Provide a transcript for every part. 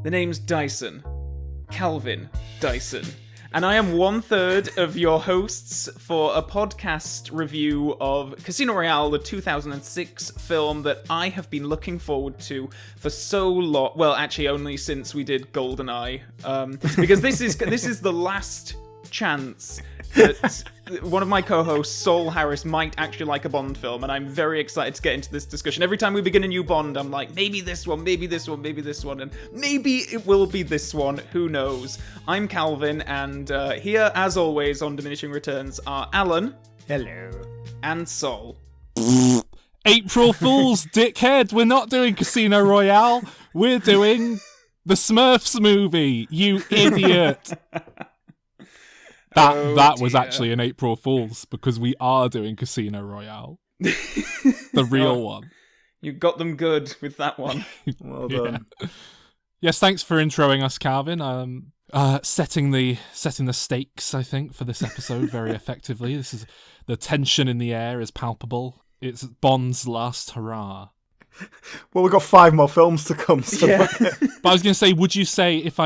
The name's Dyson. Calvin Dyson. And I am 1/3 of your hosts for a podcast review of Casino Royale, the 2006 film that I have been looking forward to for so long. Well, actually, only since we did GoldenEye. Because this is the last chance that one of my co-hosts, Saul Harris, might actually like a Bond film, and I'm very excited to get into this discussion. Every time we begin a new Bond, I'm like, maybe this one, maybe this one, maybe this one, and maybe it will be this one, who knows. I'm Calvin, and here, as always, on Diminishing Returns are Alan. Hello. And Saul. April Fools, dickhead, we're not doing Casino Royale, we're doing the Smurfs movie, you idiot. That was actually an April Fool's, because we are doing Casino Royale. The real one. You got them good with that one. Well done. Yeah. Yes, thanks for introing us, Calvin. Setting the stakes, I think, for this episode very effectively. This is the tension in the air is palpable. It's Bond's last hurrah. Well, we've got 5 more films to come. So Yeah. But I was going to say, would you say if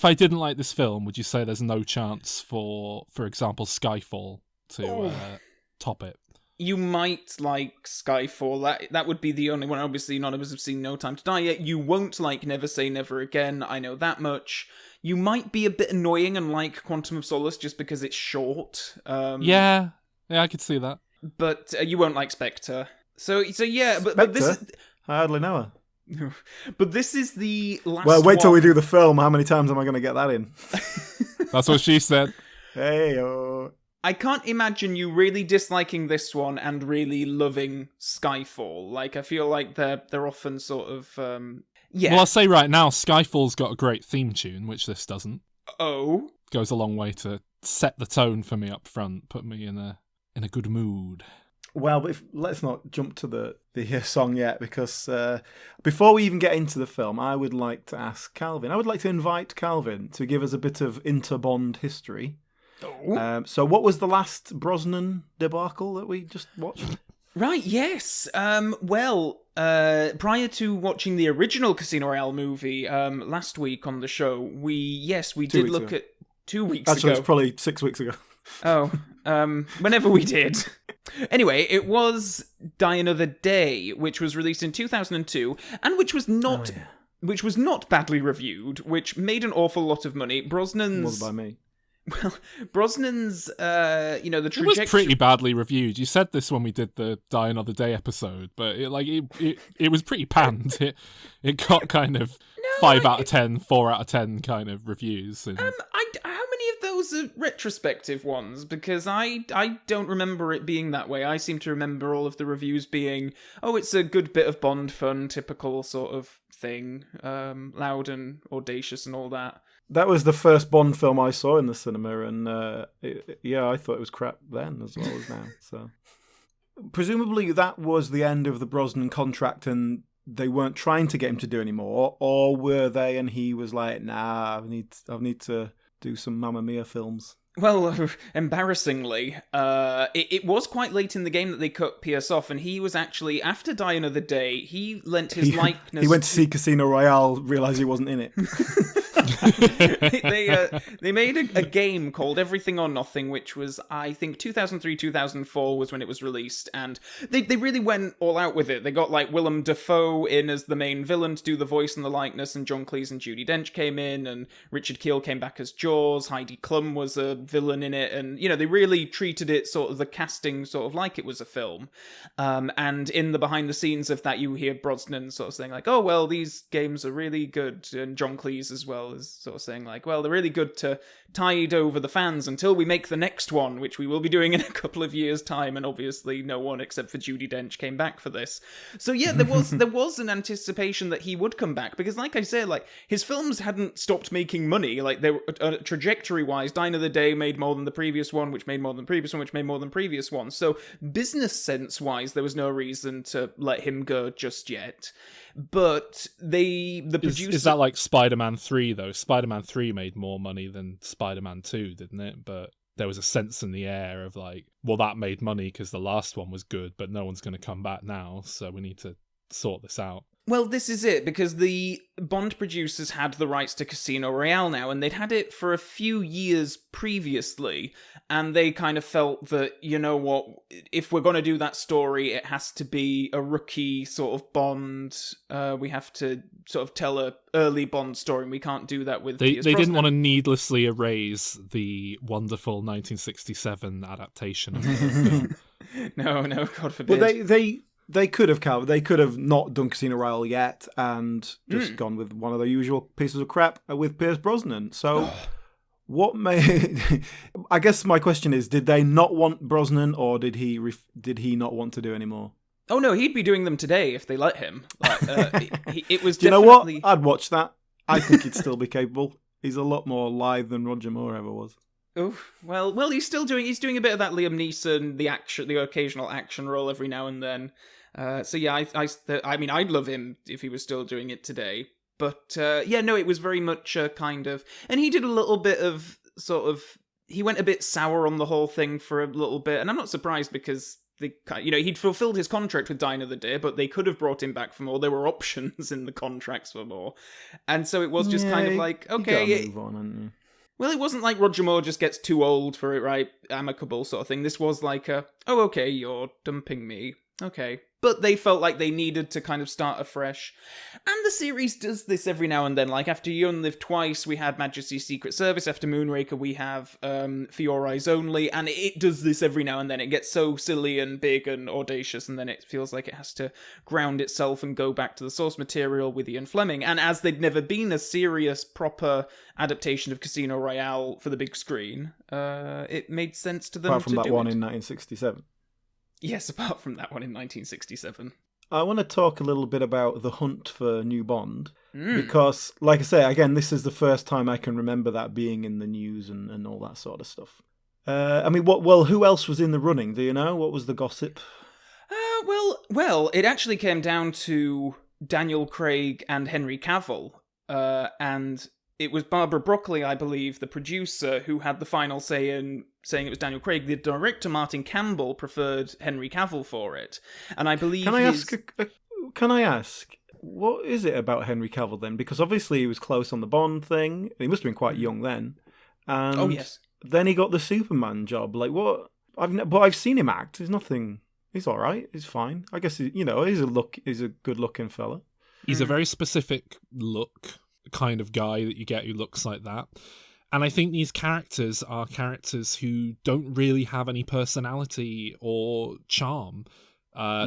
I didn't like this film, would you say there's no chance for example, Skyfall to top it? You might like Skyfall. That would be the only one. Obviously, none of us have seen No Time to Die yet. You won't like Never Say Never Again. I know that much. You might be a bit annoying and like Quantum of Solace just because it's short. Yeah, I could see that. But you won't like Spectre. So yeah, but this is... I hardly know her. But this is the last Well, wait till we one. do the film. How many times am I going to get that in? That's what she said. Hey-o. I can't imagine you really disliking this one and really loving Skyfall. Like, I feel like they're often sort of, yeah. Well, I'll say right now, Skyfall's got a great theme tune, which this doesn't. Oh? Goes a long way to set the tone for me up front, put me in a good mood. Well, but let's not jump to the song yet, because before we even get into the film, I would like to ask Calvin. I would like to invite Calvin to give us a bit of inter-Bond history. Oh. So what was the last Brosnan debacle that we just watched? Right, yes. Well, prior to watching the original Casino Royale movie last week on the show, we did look at 2 weeks ago. Actually, it's probably 6 weeks ago. Oh, whenever we did. Anyway, it was Die Another Day, which was released in 2002, and which was not badly reviewed, which made an awful lot of money. Brosnan's... Wasn't by me. Well, Brosnan's, the trajectory... It was pretty badly reviewed. You said this when we did the Die Another Day episode, but it was pretty panned. It got kind of 5 out of 10, 4 out of 10 kind of reviews. And... how many of those are retrospective ones? Because I don't remember it being that way. I seem to remember all of the reviews being, oh, it's a good bit of Bond fun, typical sort of thing, loud and audacious and all that. That was the first Bond film I saw in the cinema, and I thought it was crap then as well as now. So, presumably that was the end of the Brosnan contract, and they weren't trying to get him to do any more, or were they? And he was like, "Nah, I need to do some Mamma Mia films." Well, embarrassingly, it was quite late in the game that they cut Pierce off, and he was actually, after Die Another Day, he lent his likeness... He went to see Casino Royale, realised he wasn't in it. They made a game called Everything or Nothing, which was, I think, 2003-2004 was when it was released, and they really went all out with it. They got, like, Willem Dafoe in as the main villain to do the voice and the likeness, and John Cleese and Judi Dench came in, and Richard Kiel came back as Jaws, Heidi Klum was a villain in it, and, they really treated it sort of the casting sort of like it was a film. And in the behind the scenes of that, you hear Brosnan sort of saying, like, oh, well, these games are really good, and John Cleese as well is sort of saying, like, well, they're really good to tide over the fans until we make the next one, which we will be doing in a couple of years' time, and obviously no one except for Judi Dench came back for this. So yeah, there was an anticipation that he would come back, because like I said, like, his films hadn't stopped making money. Like, they were, trajectory-wise, Die Another Day made more than the previous one, which made more than the previous one, which made more than the previous one. So business sense-wise, there was no reason to let him go just yet. But the producer... Is that like Spider-Man 3, though? Spider-Man 3 made more money than Spider-Man 2, didn't it? But there was a sense in the air of like, well, that made money because the last one was good, but no one's going to come back now, so we need to sort this out. Well, this is it, because the Bond producers had the rights to Casino Royale now, and they'd had it for a few years previously, and they kind of felt that, you know what, if we're going to do that story, it has to be a rookie sort of Bond. We have to sort of tell a early Bond story, and we can't do that with They Pierce didn't Brosnan. want to needlessly erase the wonderful 1967 adaptation of the film. No, God forbid. But they could have, Cal. They could have not done Casino Royale yet and just gone with one of the usual pieces of crap with Pierce Brosnan. So, what may? I guess my question is: did they not want Brosnan, or did he not want to do anymore? Oh no, he'd be doing them today if they let him. Like, it was. Do you know what? definitely... I'd watch that. I think he'd still be capable. He's a lot more lithe than Roger Moore ever was. Oh well, he's doing a bit of that Liam Neeson, the occasional action role every now and then. So yeah, I mean, I'd love him if he was still doing it today. But yeah, no, it was very much a kind of, and he did a little bit of sort of, he went a bit sour on the whole thing for a little bit, and I'm not surprised because he'd fulfilled his contract with Die Another Day, but they could have brought him back for more. There were options in the contracts for more, and so it was just kind of like, okay, you gotta move on, haven't you? Well, it wasn't like Roger Moore just gets too old for it, right? Amicable sort of thing. This was like oh, okay, you're dumping me. Okay. But they felt like they needed to kind of start afresh. And the series does this every now and then. Like, after You Only Live Twice, we had Majesty's Secret Service. After Moonraker, we have For Your Eyes Only. And it does this every now and then. It gets so silly and big and audacious, and then it feels like it has to ground itself and go back to the source material with Ian Fleming. And as there'd never been a serious, proper adaptation of Casino Royale for the big screen, it made sense to them Apart from to that do one it. in 1967. Yes, apart from that one in 1967. I want to talk a little bit about the hunt for new Bond, because, like I say, again, this is the first time I can remember that being in the news and all that sort of stuff. I mean, who else was in the running? Do you know? What was the gossip? Well, it actually came down to Daniel Craig and Henry Cavill, and it was Barbara Broccoli, I believe, the producer, who had the final say in saying it was Daniel Craig. The director, Martin Campbell, preferred Henry Cavill for it. And I believe Can I ask, what is it about Henry Cavill then? Because obviously he was close on the Bond thing. He must have been quite young then. And oh, yes. Then he got the Superman job. Like, what? I've seen him act. There's nothing... He's all right. He's fine. I guess, he's a good-looking fella. He's a very specific look kind of guy that you get who looks like that. And I think these characters are characters who don't really have any personality or charm.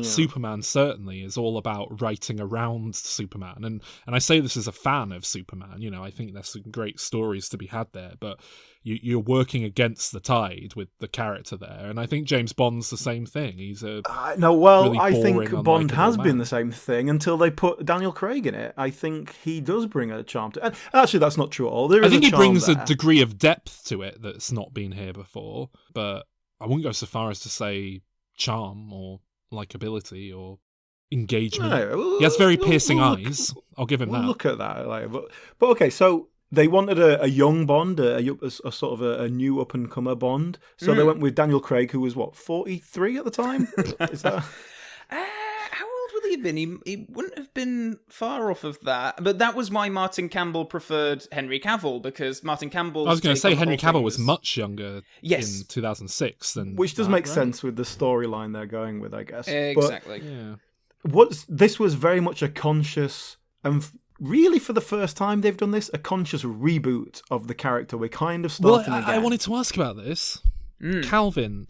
Superman certainly is all about writing around Superman. And I say this as a fan of Superman. You know, I think there's some great stories to be had there, but you're working against the tide with the character there. And I think James Bond's the same thing. He's really I think boring, Bond has unlikable been man. the same thing until they put Daniel Craig in it. I think he does bring a charm to it. And actually, that's not true at all. I think he brings there. a degree of depth to it that's not been here before, but I wouldn't go so far as to say charm or likability or engagement. He has very piercing eyes. I'll give him that. Look at that. Like, but okay, so they wanted a young Bond, a sort of a new up-and-comer Bond. So they went with Daniel Craig, who was, 43 at the time? Is that... How old would he have been? He wouldn't have been far off of that. But that was why Martin Campbell preferred Henry Cavill, because Martin Campbell... I was going to say Henry Cavill was much younger in 2006 than... Which does make sense with the storyline they're going with, I guess. Exactly. But this was very much a conscious... and really, for the first time they've done this, a conscious reboot of the character. We're kind of starting again. I wanted to ask about this. Calvin,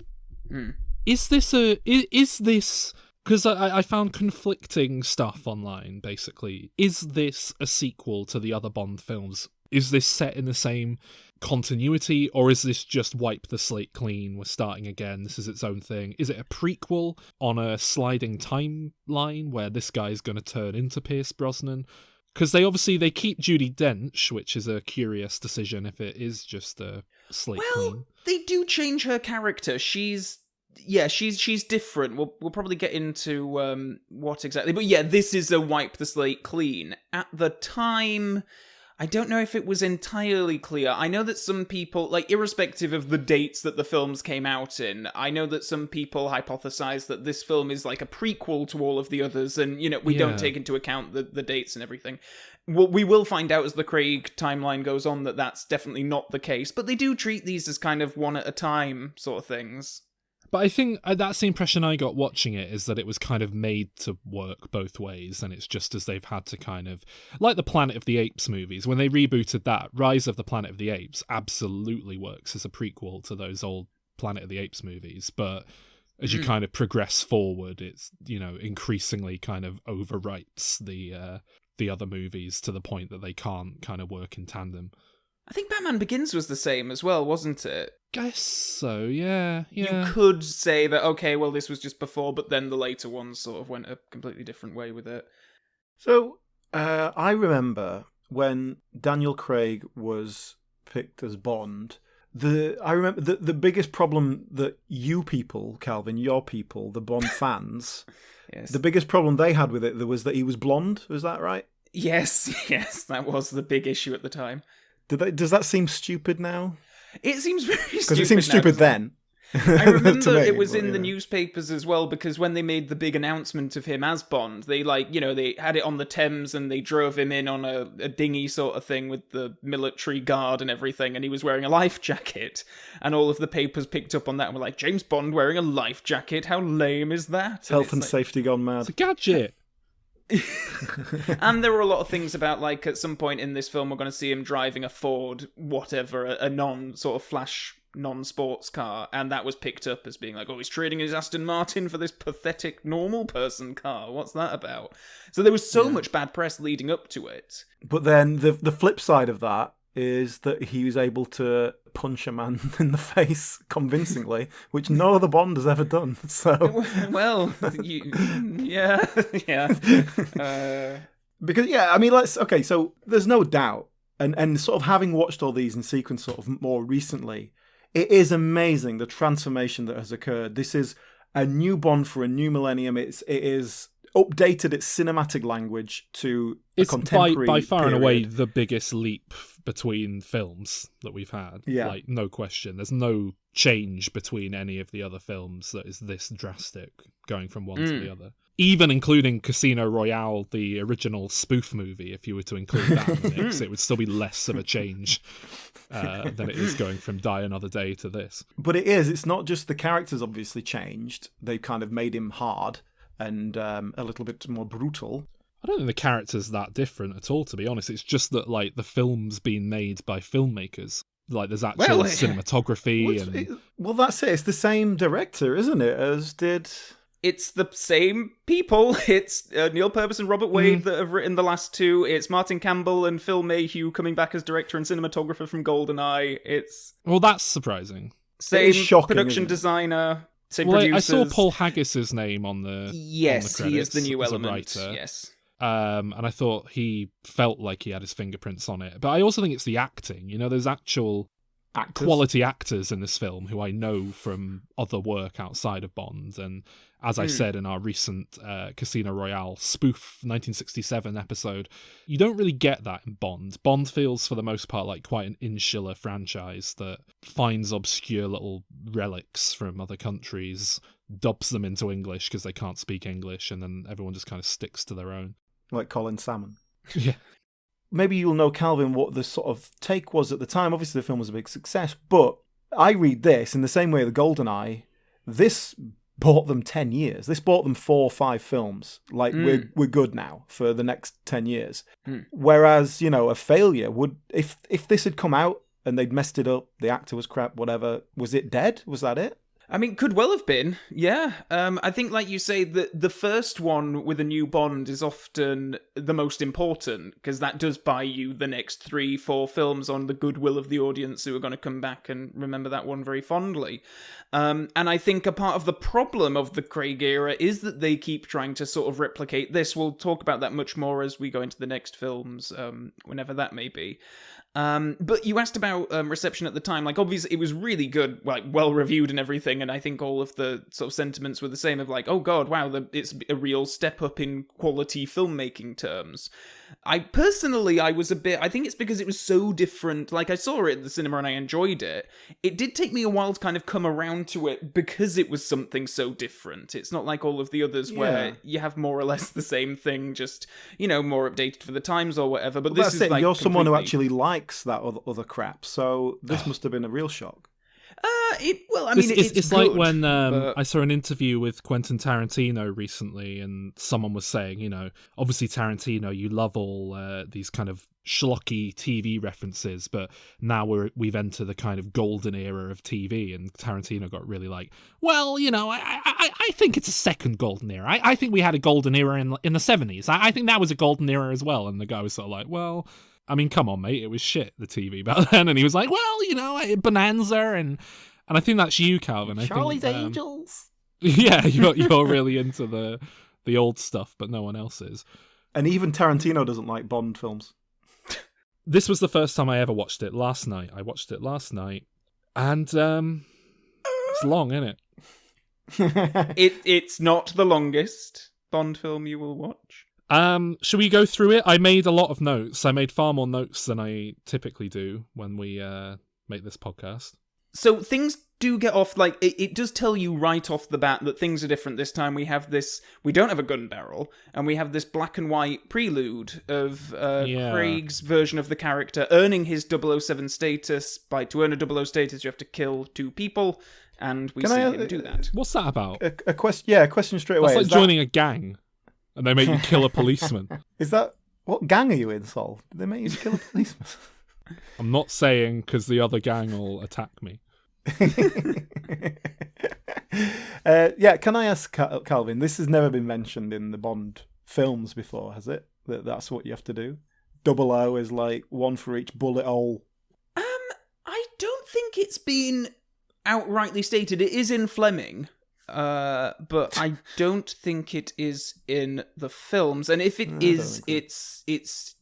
is this... Because I found conflicting stuff online, basically. Is this a sequel to the other Bond films? Is this set in the same continuity, or is this just wipe the slate clean, we're starting again, this is its own thing? Is it a prequel on a sliding timeline where this guy's going to turn into Pierce Brosnan? Because they keep Judi Dench, which is a curious decision if it is just a slate clean. They do change her character. She's different. We'll probably get into what exactly, but yeah, this is a wipe the slate clean. At the time, I don't know if it was entirely clear. I know that some people, like, irrespective of the dates that the films came out in, I know that some people hypothesize that this film is like a prequel to all of the others, and, you know, we don't take into account the dates and everything. We will find out as the Craig timeline goes on that that's definitely not the case, but they do treat these as kind of one at a time sort of things. But I think that's the impression I got watching it, is that it was kind of made to work both ways, and it's just as they've had to kind of... Like the Planet of the Apes movies, when they rebooted that, Rise of the Planet of the Apes absolutely works as a prequel to those old Planet of the Apes movies, but as you kind of progress forward, it's, you know, increasingly kind of overwrites the other movies to the point that they can't kind of work in tandem. I think Batman Begins was the same as well, wasn't it? Guess so, yeah. You could say that, okay, well, this was just before, but then the later ones sort of went a completely different way with it. So, I remember when Daniel Craig was picked as Bond, I remember the biggest problem that you people, Calvin, your people, the Bond fans, yes. The biggest problem they had with it was that he was blonde, was that right? Yes, that was the big issue at the time. Does that seem stupid now? It seems very stupid. Because it seemed stupid then. I remember me, it was in yeah. the newspapers as well, because when they made the big announcement of him as Bond, they they had it on the Thames and they drove him in on a dinghy sort of thing with the military guard and everything, and he was wearing a life jacket, and all of the papers picked up on that and were like, James Bond wearing a life jacket, how lame is that? Health and safety gone mad. It's a gadget. And there were a lot of things about, like, at some point in this film we're going to see him driving a Ford whatever, a non-sort of flash non-sports car, and that was picked up as being like, oh, he's trading his Aston Martin for this pathetic normal person car. What's that about? So there was so much bad press leading up to it. But then the flip side of that is that he was able to punch a man in the face convincingly, which no other Bond has ever done. So, well, yeah. Because I mean, so there's no doubt, and sort of having watched all these in sequence sort of more recently, it is amazing the transformation that has occurred. This is a new Bond for a new millennium. It is updated its cinematic language to a contemporary by far period. and away the biggest leap between films that we've had. Yeah. Like, no question. There's no change between any of the other films that is this drastic, going from one to the other. Even including Casino Royale, the original spoof movie, if you were to include that in the mix, it would still be less of a change than it is going from Die Another Day to this. But it's not just the characters obviously changed. They've kind of made him hard and a little bit more brutal. I don't think the character's that different at all, to be honest. It's just that, like, the film's been made by filmmakers. Like, there's actual cinematography. Well, that's it. It's the same director, isn't it, as did... It's the same people. It's Neil Purvis and Robert Wade that have written the last two. It's Martin Campbell and Phil Mayhew coming back as director and cinematographer from GoldenEye. It's... Well, that's surprising. Same shocking, production designer, same well, producers. I saw Paul Haggis's name on the Yes, on the he is the new as a element. writer. Yes. And I thought he felt like he had his fingerprints on it. But I also think it's the acting. You know, there's actual quality actors in this film who I know from other work outside of Bond. And as I said in our recent Casino Royale spoof 1967 episode, you don't really get that in Bond. Bond feels, for the most part, like quite an insular franchise that finds obscure little relics from other countries, dubs them into English because they can't speak English, and then everyone just kind of sticks to their own. Like Colin Salmon. Yeah. Maybe you'll know, Calvin, what the sort of take was at the time. Obviously, the film was a big success, but I read this in the same way the GoldenEye. This bought them 10 years. This bought them 4 or 5 films. Like, we're good now for the next 10 years. Whereas, you know, a failure would... If this had come out and they'd messed it up, the actor was crap, whatever, was it dead? Was that it? I mean, could well have been, yeah. I think, like you say, the first one with a new Bond is often the most important, because that does buy you the next 3-4 films on the goodwill of the audience who are going to come back and remember that one very fondly. And I think a part of the problem of the Craig era is that they keep trying to sort of replicate this. We'll talk about that much more as we go into the next films, whenever that may be. But you asked about reception at the time. Like, obviously, it was really good, like, well-reviewed and everything, and I think all of the sort of sentiments were the same of, like, oh god, wow, it's a real step up in quality filmmaking terms. I was a bit, I think it's because it was so different. Like, I saw it at the cinema and I enjoyed it. It did take me a while to kind of come around to it because it was something so different. It's not like all of the others where you have more or less the same thing, just, more updated for the times or whatever. But this is like, you're someone who actually likes that other crap, so this must have been a real shock. It's good, like when but... I saw an interview with Quentin Tarantino recently, and someone was saying, obviously Tarantino, you love all these kind of schlocky TV references, but now we've entered the kind of golden era of TV, and Tarantino got really like, well, I think it's a second golden era. I think we had a golden era in the 70s. I think that was a golden era as well. And the guy was sort of like, well, I mean, come on, mate, it was shit, the TV back then. And he was like, well, Bonanza, and I think that's you, Calvin. Charlie's Angels. Yeah, you're really into the old stuff, but no one else is. And even Tarantino doesn't like Bond films. This was the first time I ever watched it last night. I watched it last night, and it's long, isn't it? It's not the longest Bond film you will watch. Should we go through it? I made a lot of notes. I made far more notes than I typically do when we make this podcast. So things do get off, like, it does tell you right off the bat that things are different this time. We don't have a gun barrel, and we have this black and white prelude of Craig's version of the character earning his 007 status. To earn a 00 status, you have to kill 2 people, and we see him do that. What's that about? A question straight away. That's like joining a gang, and they make you kill a policeman. Is that... What gang are you in, Sol? Did they make you kill a policeman? I'm not saying, because the other gang will attack me. Can I ask Calvin? This has never been mentioned in the Bond films before, has it? That's what you have to do. 00 is like one for each bullet hole. I don't think it's been outrightly stated. It is in Fleming. But I don't think it is in the films. And if it is, it's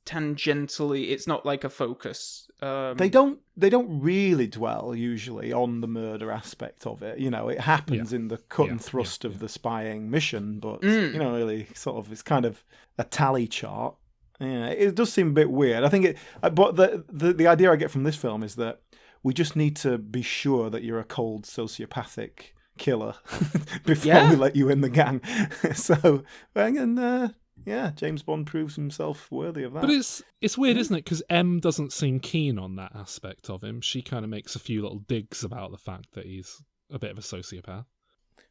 tangentially. It's not like a focus. They don't really dwell usually on the murder aspect of it. It happens in the cut and thrust of the spying mission, but really sort of it's kind of a tally chart. Yeah, it does seem a bit weird. I think but the idea I get from this film is that we just need to be sure that you're a cold sociopathic killer before we let you in the gang. So, James Bond proves himself worthy of that. But it's weird, isn't it? Because M doesn't seem keen on that aspect of him. She kind of makes a few little digs about the fact that he's a bit of a sociopath.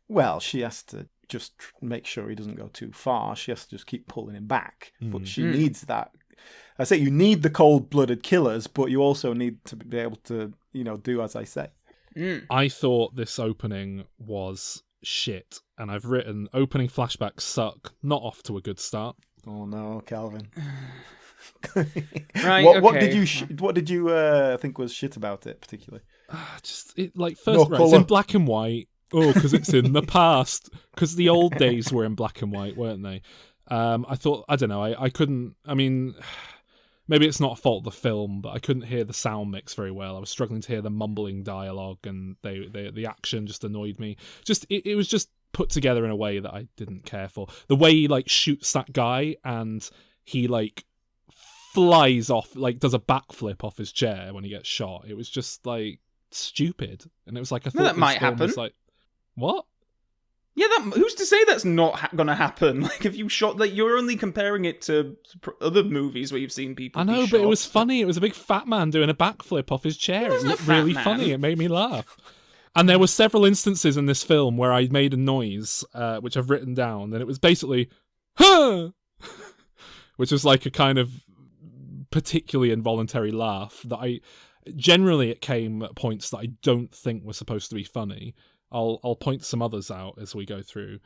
Well, she has to just make sure he doesn't go too far. She has to just keep pulling him back. But she needs that. I say you need the cold-blooded killers, but you also need to be able to, do as I say. I thought this opening was shit, and I've written opening flashbacks suck, not off to a good start. Oh no, Calvin. Right, what did you think was shit about it particularly? It's in black and white. Oh, because it's in the past. Because the old days were in black and white, weren't they? I don't know. I couldn't. I mean, maybe it's not a fault of the film, but I couldn't hear the sound mix very well. I was struggling to hear the mumbling dialogue, and the action just annoyed me. It was just put together in a way that I didn't care for. The way he shoots that guy, and he flies off, does a backflip off his chair when he gets shot. It was just stupid, and it was I thought that might happen. Was what? Yeah, who's to say that's not going to happen? If you shot you're only comparing it to other movies where you've seen people. I know, but it was funny. It was a big fat man doing a backflip off his chair. It looked really funny. It made me laugh. And there were several instances in this film where I made a noise, which I've written down, and it was basically, huh! Which was a kind of particularly involuntary laugh that generally it came at points that I don't think were supposed to be funny. I'll point some others out as we go through.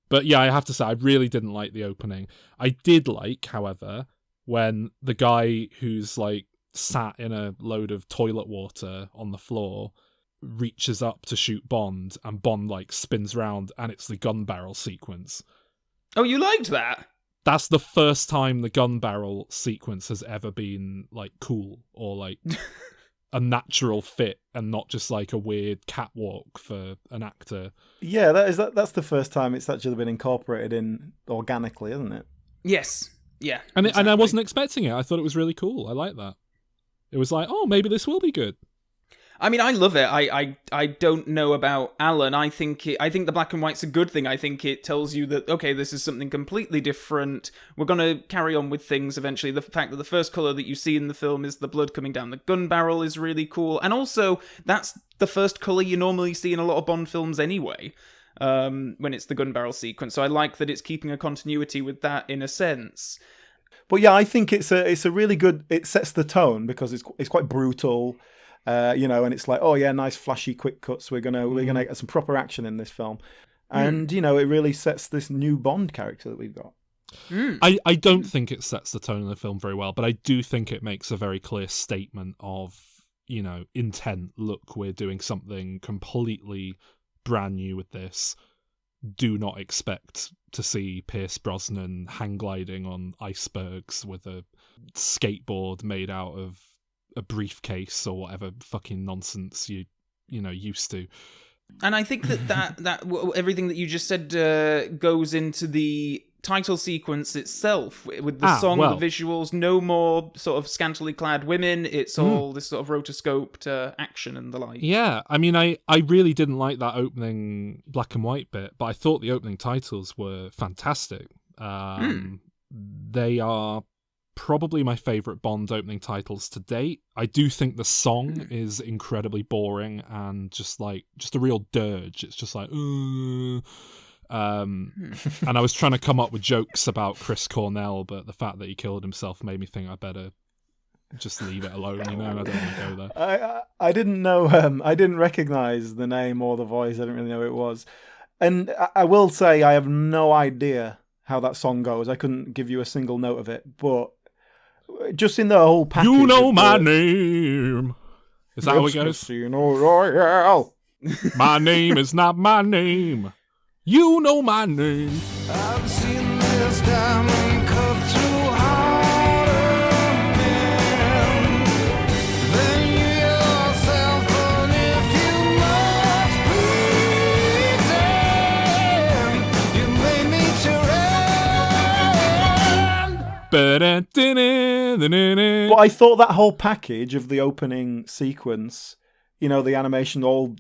But yeah, I have to say, I really didn't like the opening. I did like, however, when the guy who's sat in a load of toilet water on the floor reaches up to shoot Bond, and Bond spins round, and it's the gun barrel sequence. Oh, you liked that? That's the first time the gun barrel sequence has ever been cool or a natural fit, and not just a weird catwalk for an actor. Yeah, that's the first time it's actually been incorporated in organically, isn't it? Yes. Yeah. And exactly. I wasn't expecting it. I thought it was really cool. I like that. It was like, oh, maybe this will be good. I mean, I love it. I don't know about Alan. I think the black and white's a good thing. I think it tells you that, okay, this is something completely different. We're going to carry on with things eventually. The fact that the first colour that you see in the film is the blood coming down the gun barrel is really cool. And also, that's the first colour you normally see in a lot of Bond films anyway, when it's the gun barrel sequence. So I like that it's keeping a continuity with that in a sense. But yeah, I think it's a really good. It sets the tone because it's quite brutal, and it's like, oh yeah, nice flashy quick cuts. We're gonna get some proper action in this film, and it really sets this new Bond character that we've got. I don't think it sets the tone of the film very well, but I do think it makes a very clear statement of, intent. Look, we're doing something completely brand new with this. Do not expect to see Pierce Brosnan hang gliding on icebergs with a skateboard made out of a briefcase or whatever fucking nonsense you used to. And I think that everything that you just said goes into the title sequence itself, with the song, the visuals, no more sort of scantily clad women. It's all this sort of rotoscoped action and the like. Yeah, I mean, I really didn't like that opening black and white bit, but I thought the opening titles were fantastic. They are probably my favourite Bond opening titles to date. I do think the song is incredibly boring and just a real dirge. It's just like, and I was trying to come up with jokes about Chris Cornell, but the fact that he killed himself made me think I better just leave it alone. I don't want to go there. I didn't know. I didn't recognise the name or the voice. I didn't really know who it was. And I will say I have no idea how that song goes. I couldn't give you a single note of it, but just in the whole package. You know my name. Is that how it goes? Casino Royale. My name is not my name. You know my name. I've seen this diamond cut through harder men than you yourself, but if you must pretend, you made me tyrann. But I thought that whole package of the opening sequence, the animation all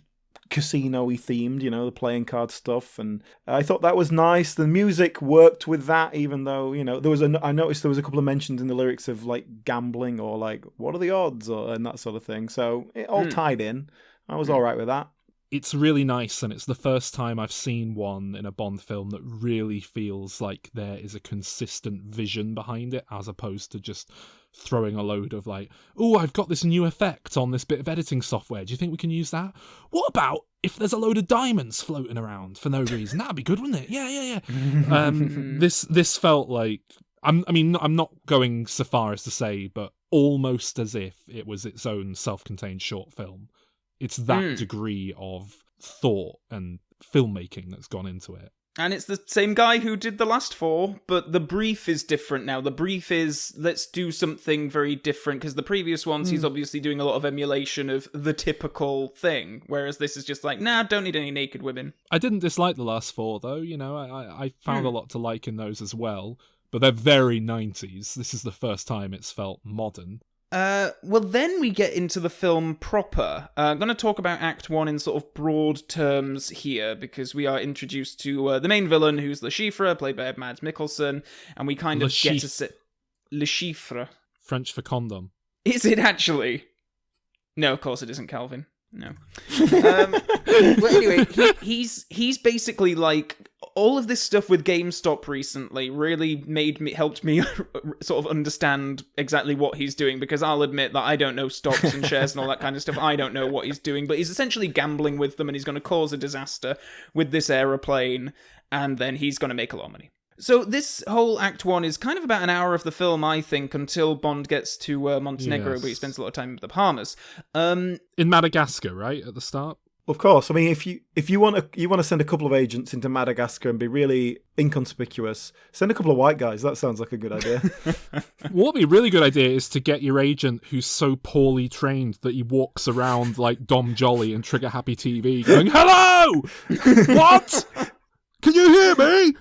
casino-y themed, the playing card stuff, and I thought that was nice. The music worked with that, even though I noticed there was a couple of mentions in the lyrics of like gambling or like what are the odds and that sort of thing. So it all tied in. I was all right with that. It's really nice, and it's the first time I've seen one in a Bond film that really feels like there is a consistent vision behind it, as opposed to just throwing a load of like, oh, I've got this new effect on this bit of editing software. Do you think we can use that? What about if there's a load of diamonds floating around for no reason? That'd be good, wouldn't it? Yeah. This felt like, I'm not going so far as to say, but almost as if it was its own self-contained short film. It's that degree of thought and filmmaking that's gone into it. And it's the same guy who did the last four, but the brief is different now. The brief is, let's do something very different, because the previous ones, he's obviously doing a lot of emulation of the typical thing, whereas this is just like, nah, don't need any naked women. I didn't dislike the last four, though. I found a lot to like in those as well, but they're very 90s. This is the first time it's felt modern. Well, then we get into the film proper. I'm going to talk about Act 1 in sort of broad terms here, because we are introduced to the main villain, who's Le Chiffre, played by Mads Mikkelsen, and we kind of get to sit... Le Chiffre. French for condom. Is it actually? No, of course it isn't, Calvin. No. Well, anyway, he's basically like... All of this stuff with GameStop recently really helped me sort of understand exactly what he's doing, because I'll admit that I don't know stocks and shares and all that kind of stuff. I don't know what he's doing, but he's essentially gambling with them, and he's going to cause a disaster with this aeroplane, and then he's going to make a lot of money. So this whole Act 1 is kind of about an hour of the film, I think, until Bond gets to Montenegro, where he spends a lot of time in the Bahamas. In Madagascar, right, at the start? Of course. I mean, if you want to send a couple of agents into Madagascar and be really inconspicuous, send a couple of white guys. That sounds like a good idea. What would be a really good idea is to get your agent who's so poorly trained that he walks around like Dom Jolly and Trigger Happy TV going, "Hello! What? Can you hear me?"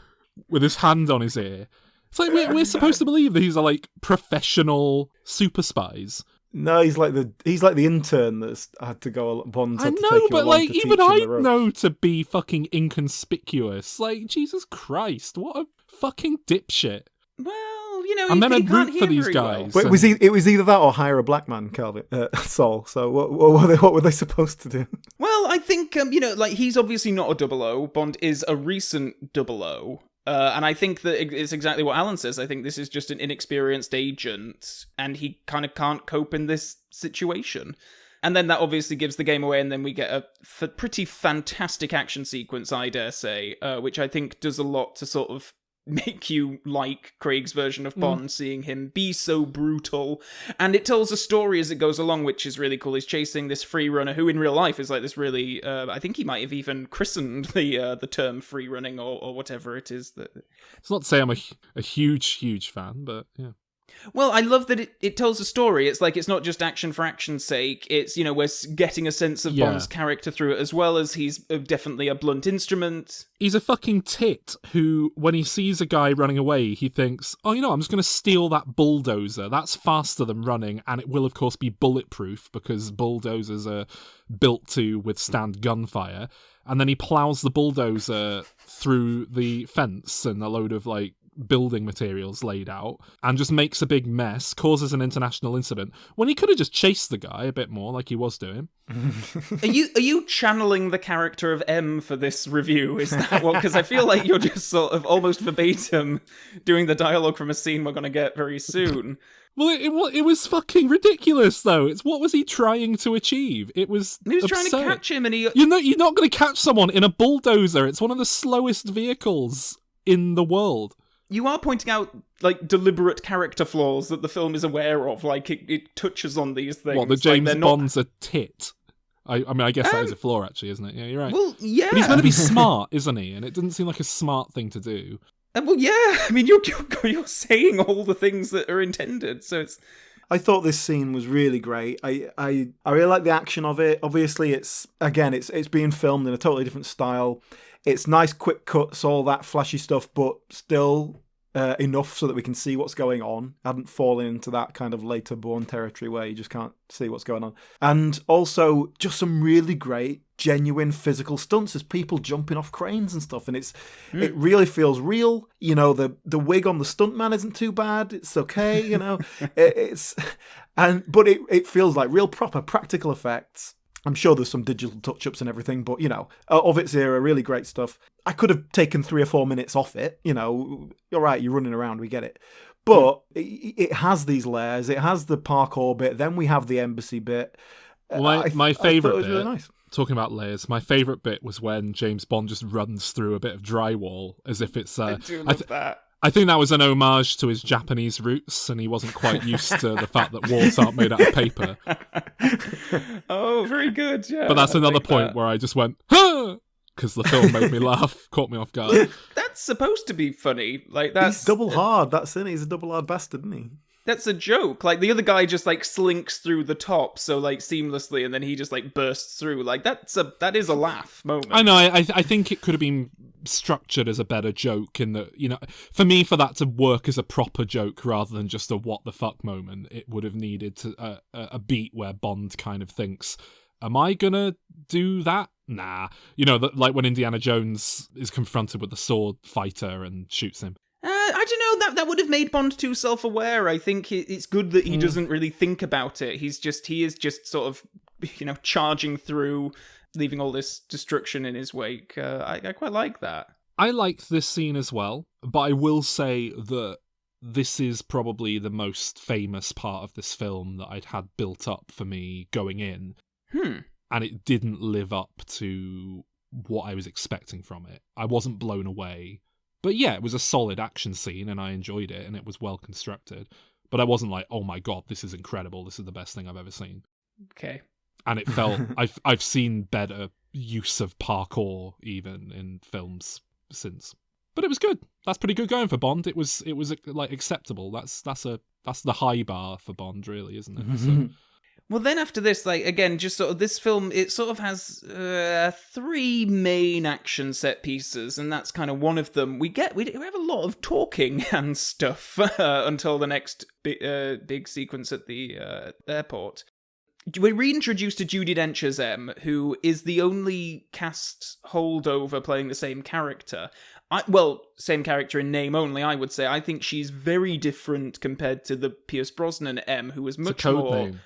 with his hand on his ear. It's like we're supposed to believe that these are like professional super spies. No, he's like the intern that's had to go. Bond I had to know, take him but along like to teach even him I the ropes. know to be fucking inconspicuous. Like Jesus Christ, what a fucking dipshit. Well, I'm meant he to can't root for hear these very guys. well. But it was either that or hire a black man, Calvin, Saul. So what were they supposed to do? Well, I think, like, he's obviously not a 00. Bond is a recent 00. And I think that it's exactly what Alan says. I think this is just an inexperienced agent, and he kind of can't cope in this situation. And then that obviously gives the game away, and then we get a pretty fantastic action sequence, I dare say, which I think does a lot to sort of make you like Craig's version of Bond, seeing him be so brutal. And it tells a story as it goes along, which is really cool. He's chasing this free runner who in real life is like this really, I think he might have even christened the term free running or whatever it is. It's not to say I'm a huge fan, but yeah. Well, I love that it tells a story. It's like, it's not just action for action's sake. It's, we're getting a sense of Bond's character through it, as well as he's definitely a blunt instrument. He's a fucking tit who, when he sees a guy running away, he thinks, oh, I'm just going to steal that bulldozer. That's faster than running, and it will, of course, be bulletproof, because bulldozers are built to withstand gunfire. And then he plows the bulldozer through the fence and a load of, like, building materials laid out, and just makes a big mess, causes an international incident, when he could have just chased the guy a bit more like he was doing. Are you channeling the character of M for this review? Is that what? Because I feel like you're just sort of almost verbatim doing the dialogue from a scene we're going to get very soon. Well, it was fucking ridiculous, though. It's what was he trying to achieve? He was absurd. Trying to catch him, and you're not going to catch someone in a bulldozer. It's one of the slowest vehicles in the world. You are pointing out, like, deliberate character flaws that the film is aware of. Like, it touches on these things. What, the James like, Bond's a tit? I mean, I guess that is a flaw, actually, isn't it? Yeah, you're right. Well, yeah. But he's meant to be smart, isn't he? And it didn't seem like a smart thing to do. Well, yeah. I mean, you're saying all the things that are intended, so it's... I thought this scene was really great. I really like the action of it. Obviously, it's being filmed in a totally different style. It's nice, quick cuts, all that flashy stuff, but still enough so that we can see what's going on. I hadn't fallen into that kind of later Bourne territory where you just can't see what's going on. And also, just some really great, genuine physical stunts as people jumping off cranes and stuff. And it really feels real. The wig on the stuntman isn't too bad. It's okay, but it feels like real proper practical effects. I'm sure there's some digital touch-ups and everything, but, of its era, really great stuff. I could have taken 3 or 4 minutes off it. You're right, you're running around, we get it. But it has these layers. It has the parkour bit. Then we have the embassy bit. Well, my favourite bit, really nice. Talking about layers, my favourite bit was when James Bond just runs through a bit of drywall as if it's... I do love that. I think that was an homage to his Japanese roots, and he wasn't quite used to the fact that walls aren't made out of paper. Oh, very good, yeah. But that's another point where I just went, huh! Because the film made me laugh, caught me off guard. That's supposed to be funny. Like, that's... He's double hard, that's it. He's a double hard bastard, isn't he? That's a joke. Like, the other guy just, like, slinks through the top so, like, seamlessly, and then he just, like, bursts through. Like, that is a laugh moment. I know, I think it could have been structured as a better joke in that, for me, for that to work as a proper joke rather than just a what the fuck moment, it would have needed a beat where Bond kind of thinks, am I gonna do that? Nah. Like when Indiana Jones is confronted with the sword fighter and shoots him. I don't know, that would have made Bond too self-aware. I think it's good that he doesn't really think about it. He is just sort of, charging through, leaving all this destruction in his wake. I quite like that. I liked this scene as well, but I will say that this is probably the most famous part of this film that I'd had built up for me going in. And it didn't live up to what I was expecting from it. I wasn't blown away. But yeah, it was a solid action scene and I enjoyed it and it was well constructed. But I wasn't like, oh my god, this is incredible. This is the best thing I've ever seen. Okay. And it felt, I've seen better use of parkour even in films since. But it was good. That's pretty good going for Bond. It was like acceptable. That's the high bar for Bond, really, isn't it? So. Well, then after this, like, again, just sort of this film, it sort of has 3 main action set pieces, and that's kind of one of them. We have a lot of talking and stuff until the next big sequence at the airport. We're reintroduced to Judi Dench as M, who is the only cast holdover playing the same character. Same character in name only, I would say. I think she's very different compared to the Pierce Brosnan M, who was much more... Name.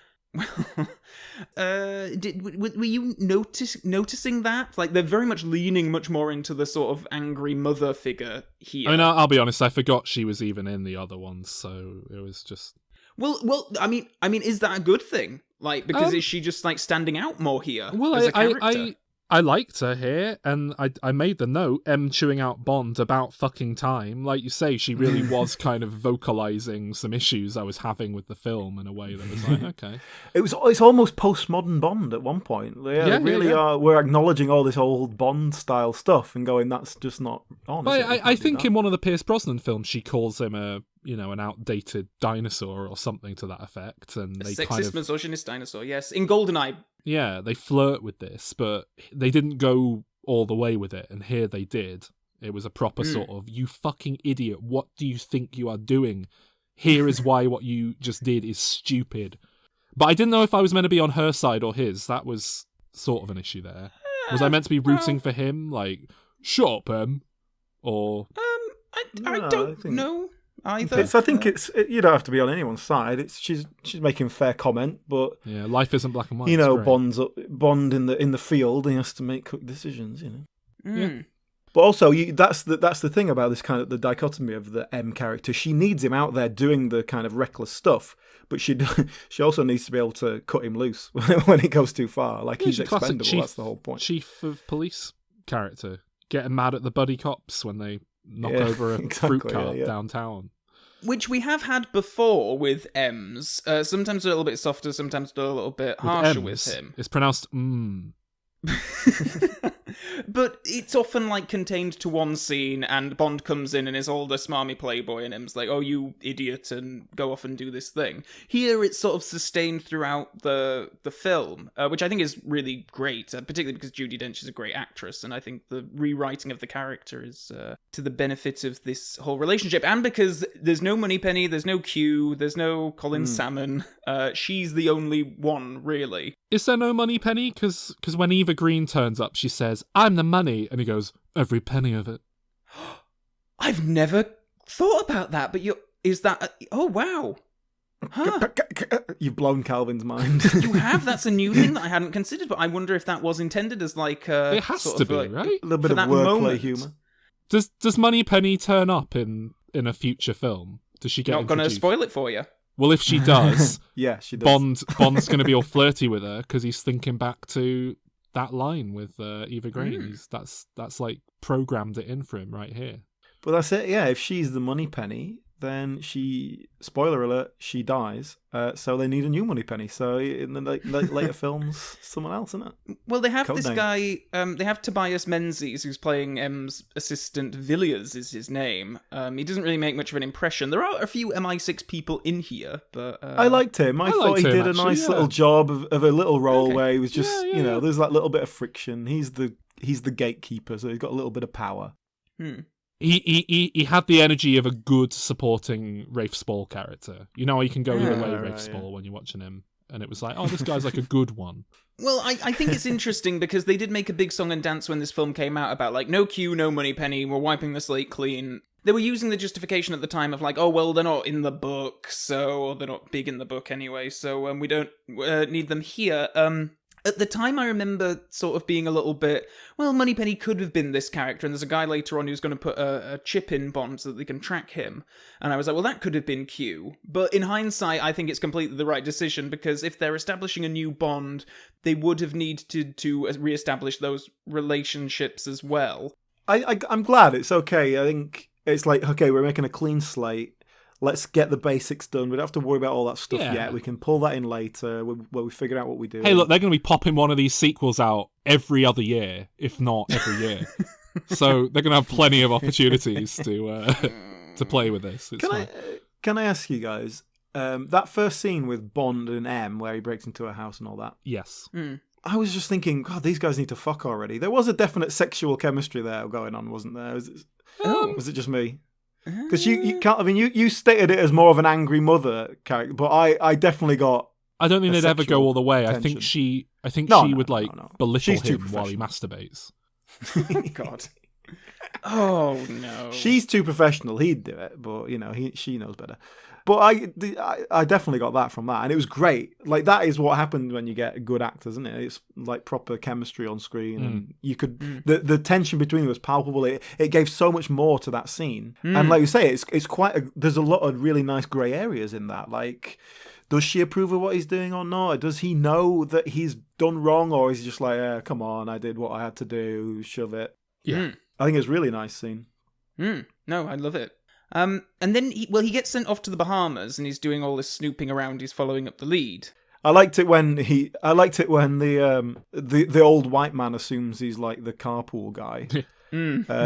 Were you noticing that? Like, they're very much leaning much more into the sort of angry mother figure here. I mean, I'll be honest, I forgot she was even in the other ones, so it was just... Well, I mean, is that a good thing? Like, because is she just, like, standing out more here as a character? I liked her here, and I made the note, M chewing out Bond about fucking time. Like you say, she really was kind of vocalising some issues I was having with the film in a way that was like, okay. It's almost postmodern Bond at one point. They really are. We're acknowledging all this old Bond-style stuff and going, that's just not on. But I think in one of the Pierce Brosnan films, she calls him an outdated dinosaur or something to that effect. And they sexist, misogynist dinosaur, yes. In GoldenEye. Yeah, they flirt with this, but they didn't go all the way with it, and here they did. It was a proper sort of, you fucking idiot, what do you think you are doing? Here is why what you just did is stupid. But I didn't know if I was meant to be on her side or his. That was sort of an issue there. Was I meant to be rooting for him? Like, shut up, Em? Or... I don't know. Either. I think you don't have to be on anyone's side. She's making fair comment, but yeah, life isn't black and white. You know, Bond in the field, he has to make quick decisions. You know. Yeah. But also, that's the thing about this kind of the dichotomy of the M character. She needs him out there doing the kind of reckless stuff, but she also needs to be able to cut him loose when it goes too far. Like, he's expendable. That's the whole point. Chief of police character, getting mad at the buddy cops when they knock over a fruit cart downtown. Which we have had before with M's. Sometimes a little bit softer, sometimes a little bit harsher with him. It's pronounced But it's often, like, contained to one scene, and Bond comes in and is all the smarmy playboy, and M's like, oh, you idiot, and go off and do this thing. Here, it's sort of sustained throughout the film, which I think is really great, particularly because Judi Dench is a great actress, and I think the rewriting of the character is to the benefit of this whole relationship, and because there's no Moneypenny, there's no Q, there's no Colin Salmon, she's the only one, really. Is there no Moneypenny? Because when Eva Green turns up, she says, I'm the money, and he goes, every penny of it. I've never thought about that, but is that... oh, wow. Huh. You've blown Calvin's mind. You have? That's a new thing that I hadn't considered, but I wonder if that was intended as, like... it has to be, right? A little bit of wordplay humour. Does Moneypenny turn up in a future film? Does she get Not going to spoil it for you. Well, if she does, yeah, she does. Bond's going to be all flirty with her because he's thinking back to that line with Eva Green. That's like programmed it in for him right here. But that's it. Yeah, if she's the Moneypenny, then spoiler alert, she dies. So they need a new Moneypenny. So in the later films, someone else, isn't it? Well, they have this guy. They have Tobias Menzies, who's playing M's assistant. Villiers is his name. He doesn't really make much of an impression. There are a few MI6 people in here, but I liked him. I thought he did a nice little job of a little role where he was just, there's that little bit of friction. He's the gatekeeper, so he's got a little bit of power. He had the energy of a good supporting Rafe Spall character. You know, you can go either way, Rafe Spall, when you're watching him. And it was like, oh, this guy's like a good one. Well, I think it's interesting because they did make a big song and dance when this film came out about, like, no Q, no Moneypenny, we're wiping the slate clean. They were using the justification at the time of, like, oh, well, they're not in the book, or they're not big in the book anyway, so we don't need them here. At the time, I remember sort of being a little bit, well, Moneypenny could have been this character, and there's a guy later on who's going to put a chip in Bond so that they can track him. And I was like, well, that could have been Q. But in hindsight, I think it's completely the right decision, because if they're establishing a new Bond, they would have needed to re-establish those relationships as well. I'm glad. It's okay. I think it's like, okay, we're making a clean slate. Let's get the basics done. We don't have to worry about all that stuff yet. We can pull that in later where we figure out what we do. Hey, look, they're going to be popping one of these sequels out every other year, if not every year. So they're going to have plenty of opportunities to play with this. Can I ask you guys, that first scene with Bond and M, where he breaks into a house and all that. Yes. I was just thinking, God, these guys need to fuck already. There was a definite sexual chemistry there going on, wasn't there? Was it just me? Because you can't. I mean, you stated it as more of an angry mother character, but I definitely got. I don't think they'd ever go all the way. tension. I think No, she no, would no, like no. belittle She's too him while he professional. masturbates. God. Oh no. She's too professional. He'd do it, but she knows better. But I definitely got that from that, and it was great. Like that is what happens when you get good actors, isn't it? It's like proper chemistry on screen, and you could the tension between them was palpable. It gave so much more to that scene, and like you say, it's quite. There's a lot of really nice grey areas in that. Like, does she approve of what he's doing or not? Does he know that he's done wrong, or is he just like, come on, I did what I had to do, shove it? Yeah. I think it's a really nice scene. No, I love it. And then he gets sent off to the Bahamas, and he's doing all this snooping around. He's following up the lead. I liked it when the old white man assumes he's like the carpool guy,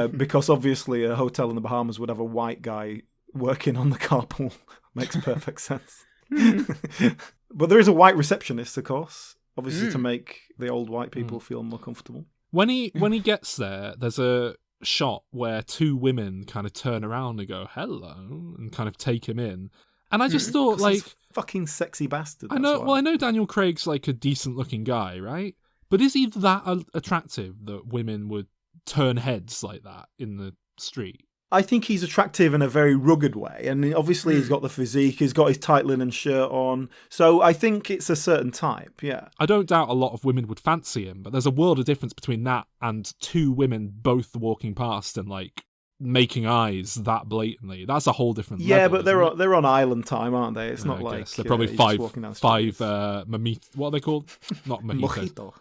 because obviously a hotel in the Bahamas would have a white guy working on the carpool. Makes perfect sense. But there is a white receptionist, of course, obviously to make the old white people feel more comfortable. When he gets there, there's a shot where two women kind of turn around and go hello and kind of take him in, and I just thought, like, fucking sexy bastard. I know. Well, I know Daniel Craig's like a decent looking guy, right? But is he that attractive that women would turn heads like that in the street? I think he's attractive in a very rugged way, and obviously he's got the physique, he's got his tight linen shirt on, so I think it's a certain type, yeah. I don't doubt a lot of women would fancy him, but there's a world of difference between that and two women both walking past and like making eyes that blatantly. That's a whole different level. Yeah, but they're on island time, aren't they? It's not I like guess. They're probably you're just walking down the street. what are they called? Not mojitos.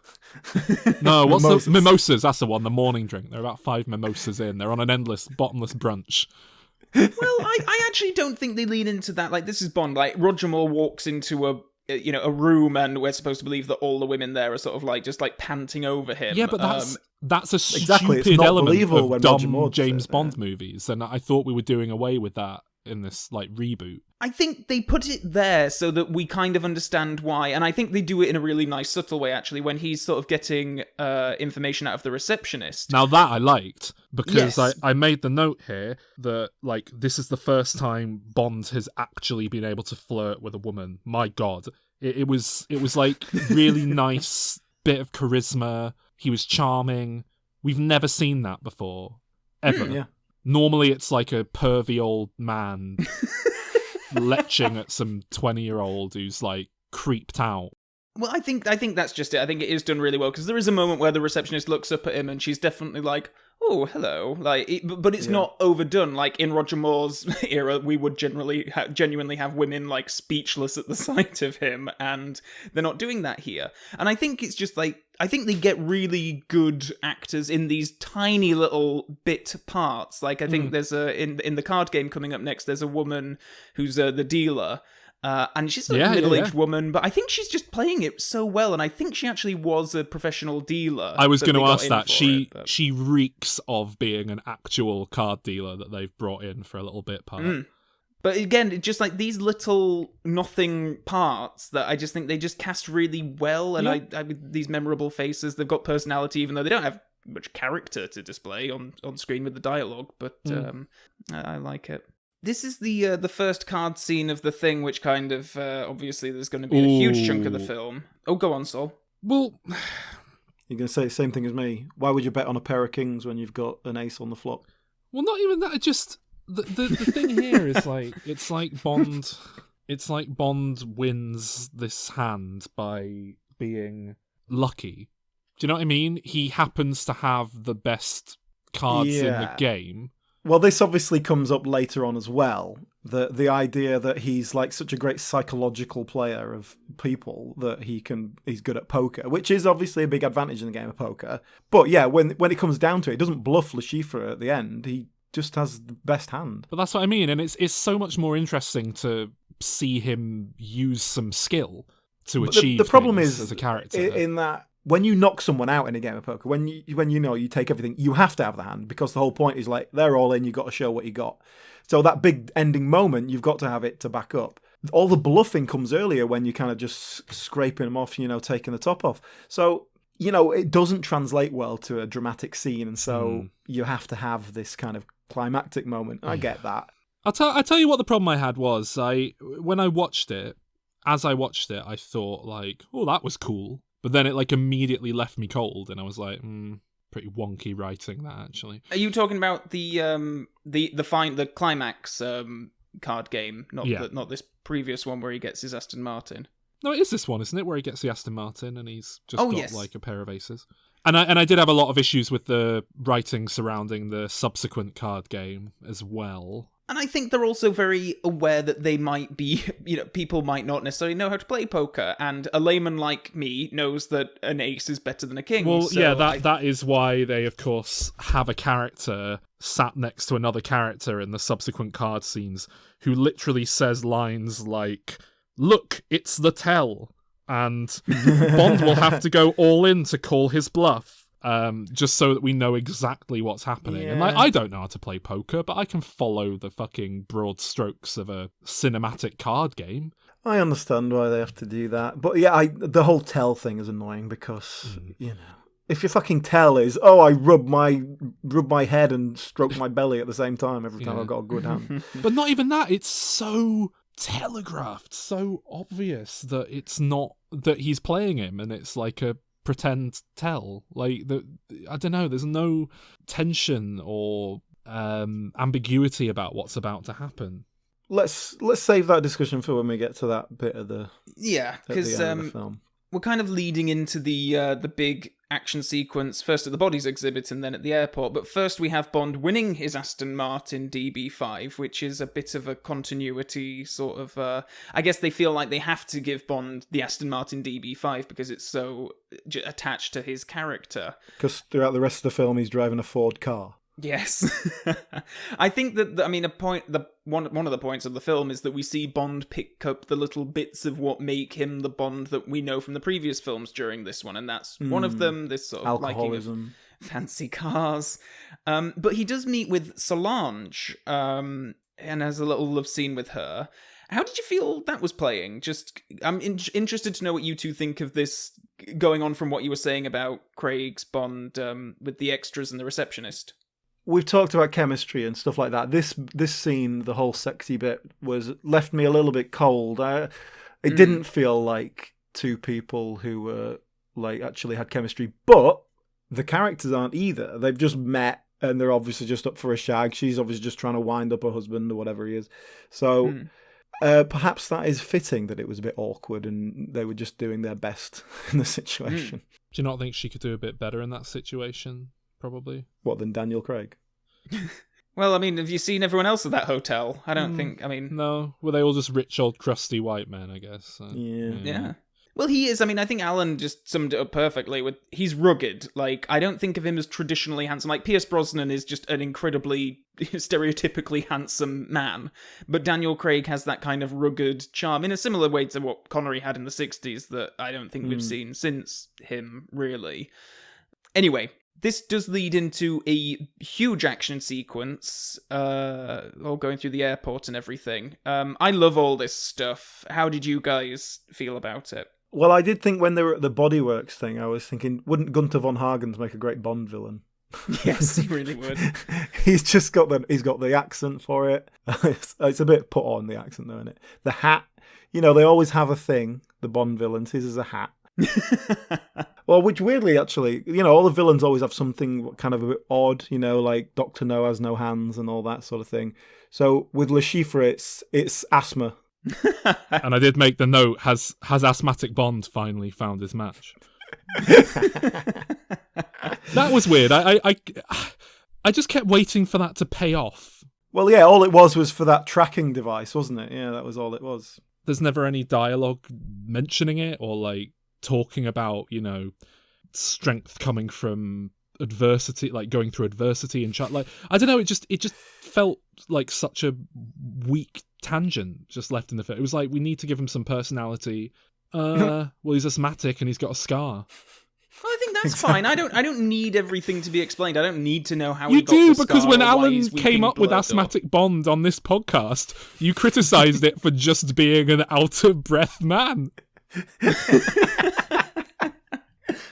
Mojito. No, what's Mimosas. the mimosas? That's the one. The morning drink. They're about 5 mimosas in. They're on an endless, bottomless brunch. Well, I actually don't think they lean into that. Like, this is Bond. Like, Roger Moore walks into a room, and we're supposed to believe that all the women there are sort of like just like panting over him. Yeah, but that's a Exactly, it's stupid not element believable of when Roger Moore dumb does James it, Bond movies, and I thought we were doing away with that in this like reboot. I think they put it there so that we kind of understand why, and I think they do it in a really nice, subtle way, actually, when he's sort of getting information out of the receptionist. Now that I liked, because Yes. I made the note here that like this is the first time Bond has actually been able to flirt with a woman. My God, it was like really nice bit of charisma. He was charming. We've never seen that before, ever. Yeah. Normally, it's like a pervy old man leching at some 20-year-old who's like creeped out. Well, I think that's just it. I think it is done really well, because there is a moment where the receptionist looks up at him and she's definitely like, "Oh, hello," like, but it's not overdone. Like in Roger Moore's era, we would genuinely have women like speechless at the sight of him, and they're not doing that here. And I think it's just like, I think they get really good actors in these tiny little bit parts. Like I think there's in the card game coming up next, there's a woman who's the dealer. And she's a middle-aged woman, but I think she's just playing it so well, and I think she actually was a professional dealer. I was going to they got ask in that. for She reeks of being an actual card dealer that they've brought in for a little bit part. But again, it's just like these little nothing parts that I just think they just cast really well, and I these memorable faces, they've got personality, even though they don't have much character to display on screen with the dialogue, but I like it. This is the first card scene of the thing, which kind of, obviously there's going to be a huge chunk of the film. Oh, go on, Sol. Well, You're going to say the same thing as me. Why would you bet on a pair of kings when you've got an ace on the flop? well, not even that. It just the thing here is like it's like Bond wins this hand by being lucky. Do you know what I mean? He happens to have the best cards in the game. Well, this obviously comes up later on as well. The idea that he's like such a great psychological player of people that he's good at poker, which is obviously a big advantage in the game of poker. But yeah, when it comes down to it, he doesn't bluff Le Chiffre at the end. He just has the best hand. But that's what I mean, and it's so much more interesting to see him use some skill to achieve. The problem things is as a character in that when you knock someone out in a game of poker, when you take everything, you have to have the hand, because the whole point is like they're all in. You got to show what you got. So that big ending moment, you've got to have it to back up. all the bluffing comes earlier when you're kind of just scraping them off, taking the top off. So, it doesn't translate well to a dramatic scene, and so you have to have this kind of climactic moment. I get that. I'll tell you what the problem I had was, when I watched it, I thought like, oh, that was cool. But then it like immediately left me cold, and I was like, pretty wonky writing that actually. Are you talking about the climax card game, not this previous one where he gets his Aston Martin? No, it is this one, isn't it, where he gets the Aston Martin and he's just got yes. like a pair of aces. And I did have a lot of issues with the writing surrounding the subsequent card game as well. And I think they're also very aware that they might be, people might not necessarily know how to play poker, and a layman like me knows that an ace is better than a king. Well, so yeah, that is why they, of course, have a character sat next to another character in the subsequent card scenes who literally says lines like, "Look, it's the tell," and Bond will have to go all in to call his bluff. Just so that we know exactly what's happening. Yeah. And I don't know how to play poker, but I can follow the fucking broad strokes of a cinematic card game. I understand why they have to do that. But yeah, the whole tell thing is annoying because, if your fucking tell is, I rub my head and stroke my belly at the same time every time I've got a good hand. But not even that, it's so telegraphed, so obvious that it's not, that he's playing him and it's like a pretend tell. Like, I don't know, there's no tension or ambiguity about what's about to happen. Let's save that discussion for when we get to that bit of the because film. We're kind of leading into the big action sequence, first at the bodies exhibit and then at the airport. But first we have Bond winning his Aston Martin DB5, which is a bit of a continuity sort of... I guess they feel like they have to give Bond the Aston Martin DB5 because it's so attached to his character. Because throughout the rest of the film he's driving a Ford car. Yes. I think that, one of the points of the film is that we see Bond pick up the little bits of what make him the Bond that we know from the previous films during this one, and that's one of them, this sort of alcoholism, liking of fancy cars. But he does meet with Solange, and has a little love scene with her. How did you feel that was playing? I'm interested to know what you two think of this, going on from what you were saying about Craig's Bond with the extras and the receptionist. We've talked about chemistry and stuff like that. This scene, the whole sexy bit, left me a little bit cold. It didn't feel like two people who were like actually had chemistry, but the characters aren't either. They've just met and they're obviously just up for a shag. She's obviously just trying to wind up her husband or whatever he is. So perhaps that is fitting that it was a bit awkward and they were just doing their best in the situation. Do you not think she could do a bit better in that situation? Probably. What, than Daniel Craig? Well, I mean, have you seen everyone else at that hotel? I don't think, No. Were they all just rich old crusty white men, I guess? So, yeah. Well, he is. I think Alan just summed it up perfectly with, he's rugged. Like, I don't think of him as traditionally handsome. Like, Pierce Brosnan is just an incredibly stereotypically handsome man. But Daniel Craig has that kind of rugged charm in a similar way to what Connery had in the 60s that I don't think we've seen since him, really. Anyway, this does lead into a huge action sequence, all going through the airport and everything. I love all this stuff. How did you guys feel about it? Well, I did think when they were at the Bodyworks thing, I was thinking, wouldn't Gunter von Hagens make a great Bond villain? Yes, he really would. He's got the accent for it. It's a bit put on, the accent, though, isn't it? The hat, they always have a thing, the Bond villains. His is a hat. Well, which weirdly, actually, all the villains always have something kind of a bit odd, like Dr. No has no hands and all that sort of thing. So with Le Chiffre, it's asthma. And I did make the note, has asthmatic Bond finally found his match? That was weird. I just kept waiting for that to pay off. Well, yeah, all it was for that tracking device, wasn't it? Yeah, that was all it was. There's never any dialogue mentioning it or like talking about, strength coming from adversity, like going through adversity and like, I don't know, it just felt like such a weak tangent just left in the film. It was like, we need to give him some personality. Well, he's asthmatic and he's got a scar. I think that's fine. I don't need everything to be explained. I don't need to know how You he got do, the because scar when or why Alan he's came weeping up with blood or- Asthmatic Bond on this podcast, you criticised it for just being an out-of-breath man.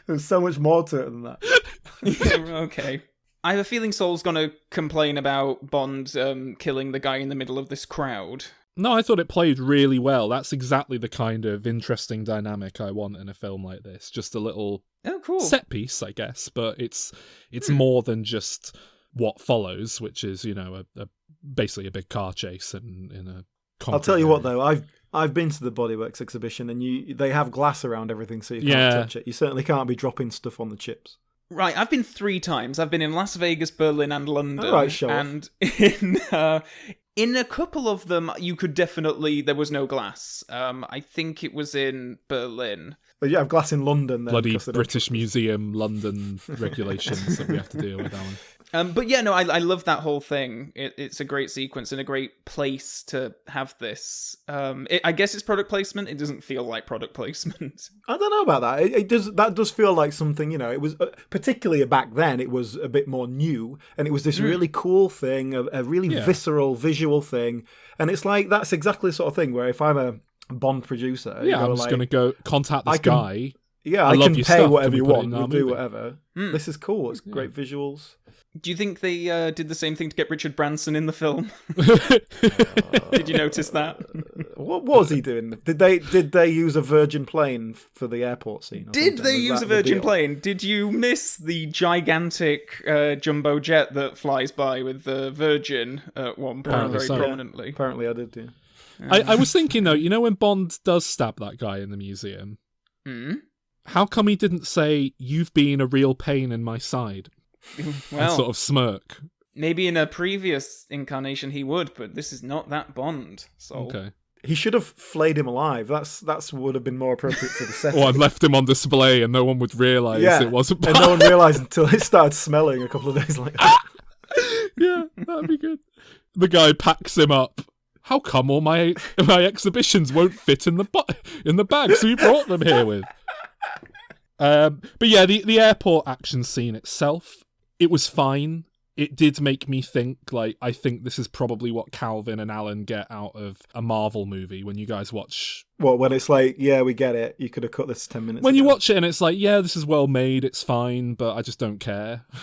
There's so much more to it than that. Yeah, okay. I have a feeling Saul's going to complain about Bond killing the guy in the middle of this crowd. No, I thought it played really well. That's exactly the kind of interesting dynamic I want in a film like this. Just a little Cool. set piece, I guess, but it's more than just what follows, which is, you know, basically a big car chase in a concrete I'll tell you what, area. though, I've been to the Bodyworks exhibition, and they have glass around everything, so you can't Yeah. touch it. You certainly can't be dropping stuff on the chips. Right, I've been 3 times. I've been in Las Vegas, Berlin, and London. All right, show off. And in a couple of them, you could definitely... There was no glass. I think it was in Berlin. But you have glass in London, then. Bloody because they don't British touch Museum London regulations that we have to deal with, Alan. But yeah, no, I love that whole thing. It's a great sequence and a great place to have this. I guess it's product placement. It doesn't feel like product placement. I don't know about that. It does. That does feel like something. You know, it was particularly back then. It was a bit more new, and it was this really cool thing, a really visceral visual thing. And it's like that's exactly the sort of thing where if I'm a Bond producer, you Yeah, go I'm just like, going to go contact this guy. Yeah, I I love can your pay stuff. whatever Can we you put it want. in our We'll do movie? whatever. This is cool. It's great visuals. Do you think they did the same thing to get Richard Branson in the film? Did you notice that? What was he doing? Did they use a Virgin plane for the airport scene? or Did something? they Was use that a the Virgin deal? plane? Did you miss the gigantic jumbo jet that flies by with the Virgin at one point Apparently very so. prominently? Apparently, I did. Yeah. I was thinking, though, you know when Bond does stab that guy in the museum, how come he didn't say, "You've been a real pain in my side," and Well, sort of smirk? maybe in a previous incarnation he would, but this is not that Bond. So Okay. He should have flayed him alive. That's would have been more appropriate for the setting. Or I'd left him on display and no one would realise it wasn't and no one realised until it started smelling a couple of days later. Yeah, that'd be good. The guy packs him up. How come all my exhibitions won't fit in the bag? So you brought them here with. But yeah, the airport action scene itself, it was fine. It did make me think, like, I think this is probably what Calvin and Alan get out of a Marvel movie when you guys watch. Well, when it's like, yeah, we get it. You could have cut this 10 minutes When you ago. watch it and it's like, yeah, this is well made, it's fine, but I just don't care. Do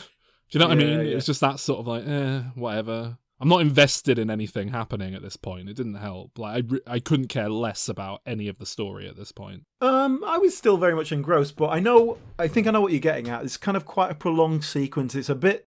you know what I Yeah, mean? yeah. It's just that sort of like, whatever. I'm not invested in anything happening at this point. It didn't help. Like, I couldn't care less about any of the story at this point. I was still very much engrossed, but I think I know what you're getting at. It's kind of quite a prolonged sequence. It's a bit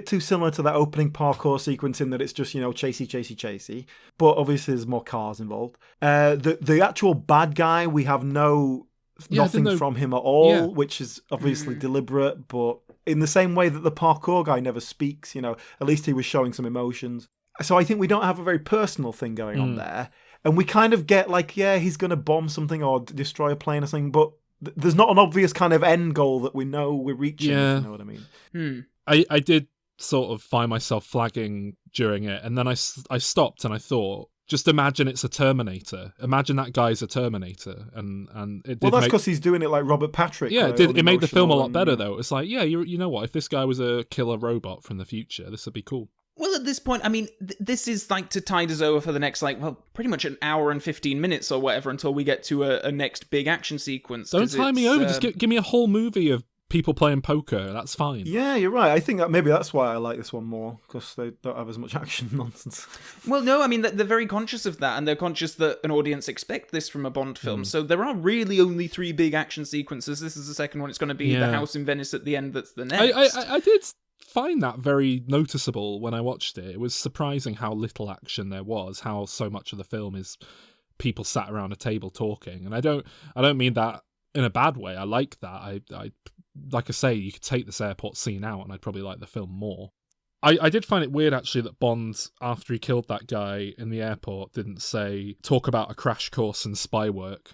too similar to that opening parkour sequence in that it's just, chasey. But obviously there's more cars involved. The actual bad guy, we have nothing from him at all, which is obviously deliberate, but in the same way that the parkour guy never speaks, at least he was showing some emotions. So I think we don't have a very personal thing going on there. And we kind of get like, yeah, he's going to bomb something or destroy a plane or something, but there's not an obvious kind of end goal that we know we're reaching, if you know what I mean. I did sort of find myself flagging during it, and then I stopped and I thought, just imagine it's a Terminator. Imagine that guy's a Terminator, and it did. Well, that's because he's doing it like Robert Patrick. Yeah, it made the film a lot better and- though. It's like, yeah, you know what? If this guy was a killer robot from the future, this would be cool. Well, at this point, I mean, this is like to tide us over for the next, pretty much an hour and 15 minutes or whatever until we get to a next big action sequence. Don't tie me over. Just give me a whole movie of people playing poker. That's fine. Yeah, you're right. I think that maybe that's why I like this one more, because they don't have as much action nonsense. Well, no, I mean, they're very conscious of that, and they're conscious that an audience expect this from a Bond film. So there are really only 3 big action sequences. This is the second one. It's going to be the house in Venice at the end that's the next. I did find that very noticeable when I watched it. It was surprising how little action there was, how so much of the film is people sat around a table talking. And I don't mean that in a bad way. I like that. I like I say, you could take this airport scene out and I'd probably like the film more. I did find it weird, actually, that Bond, after he killed that guy in the airport, didn't say, talk about a crash course in spy work,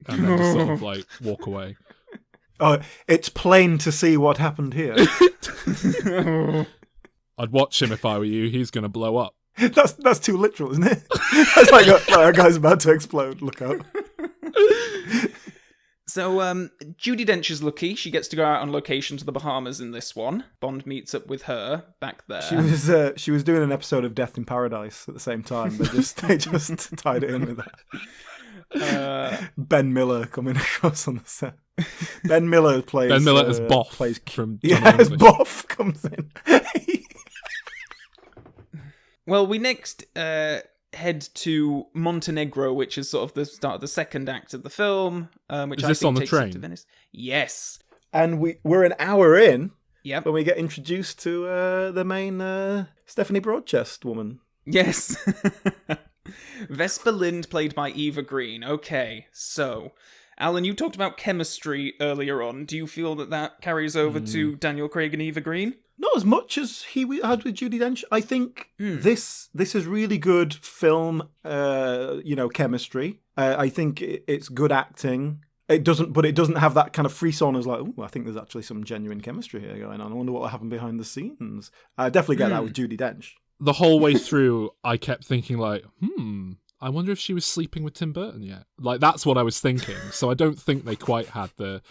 and then just sort of, walk away. Oh, it's plain to see what happened here. I'd watch him if I were you. He's going to blow up. That's too literal, isn't it? That's like a guy's about to explode. Look out. So, Judi Dench is lucky. She gets to go out on location to the Bahamas in this one. Bond meets up with her back there. She was doing an episode of Death in Paradise at the same time. They just tied it in with that. Ben Miller coming across on the set. Ben Miller as Boff from Johnny as English. Boff comes in. Well, we next head to Montenegro, which is sort of the start of the second act of the film. Which Is I this think on the takes us train? to Venice. Yes. And we're an hour in Yep. when we get introduced to the main Stephanie Broadchest woman. Yes. Vesper Lind, played by Eva Green. Okay, so Alan, you talked about chemistry earlier on. Do you feel that carries over to Daniel Craig and Eva Green? Not as much as he had with Judi Dench. I think this is really good film, chemistry. I think it's good acting. It doesn't have that kind of frisson as like, I think there's actually some genuine chemistry here going on. I wonder what will happen behind the scenes. I definitely get that with Judi Dench. The whole way through, I kept thinking like, I wonder if she was sleeping with Tim Burton yet. Like, that's what I was thinking. So I don't think they quite had the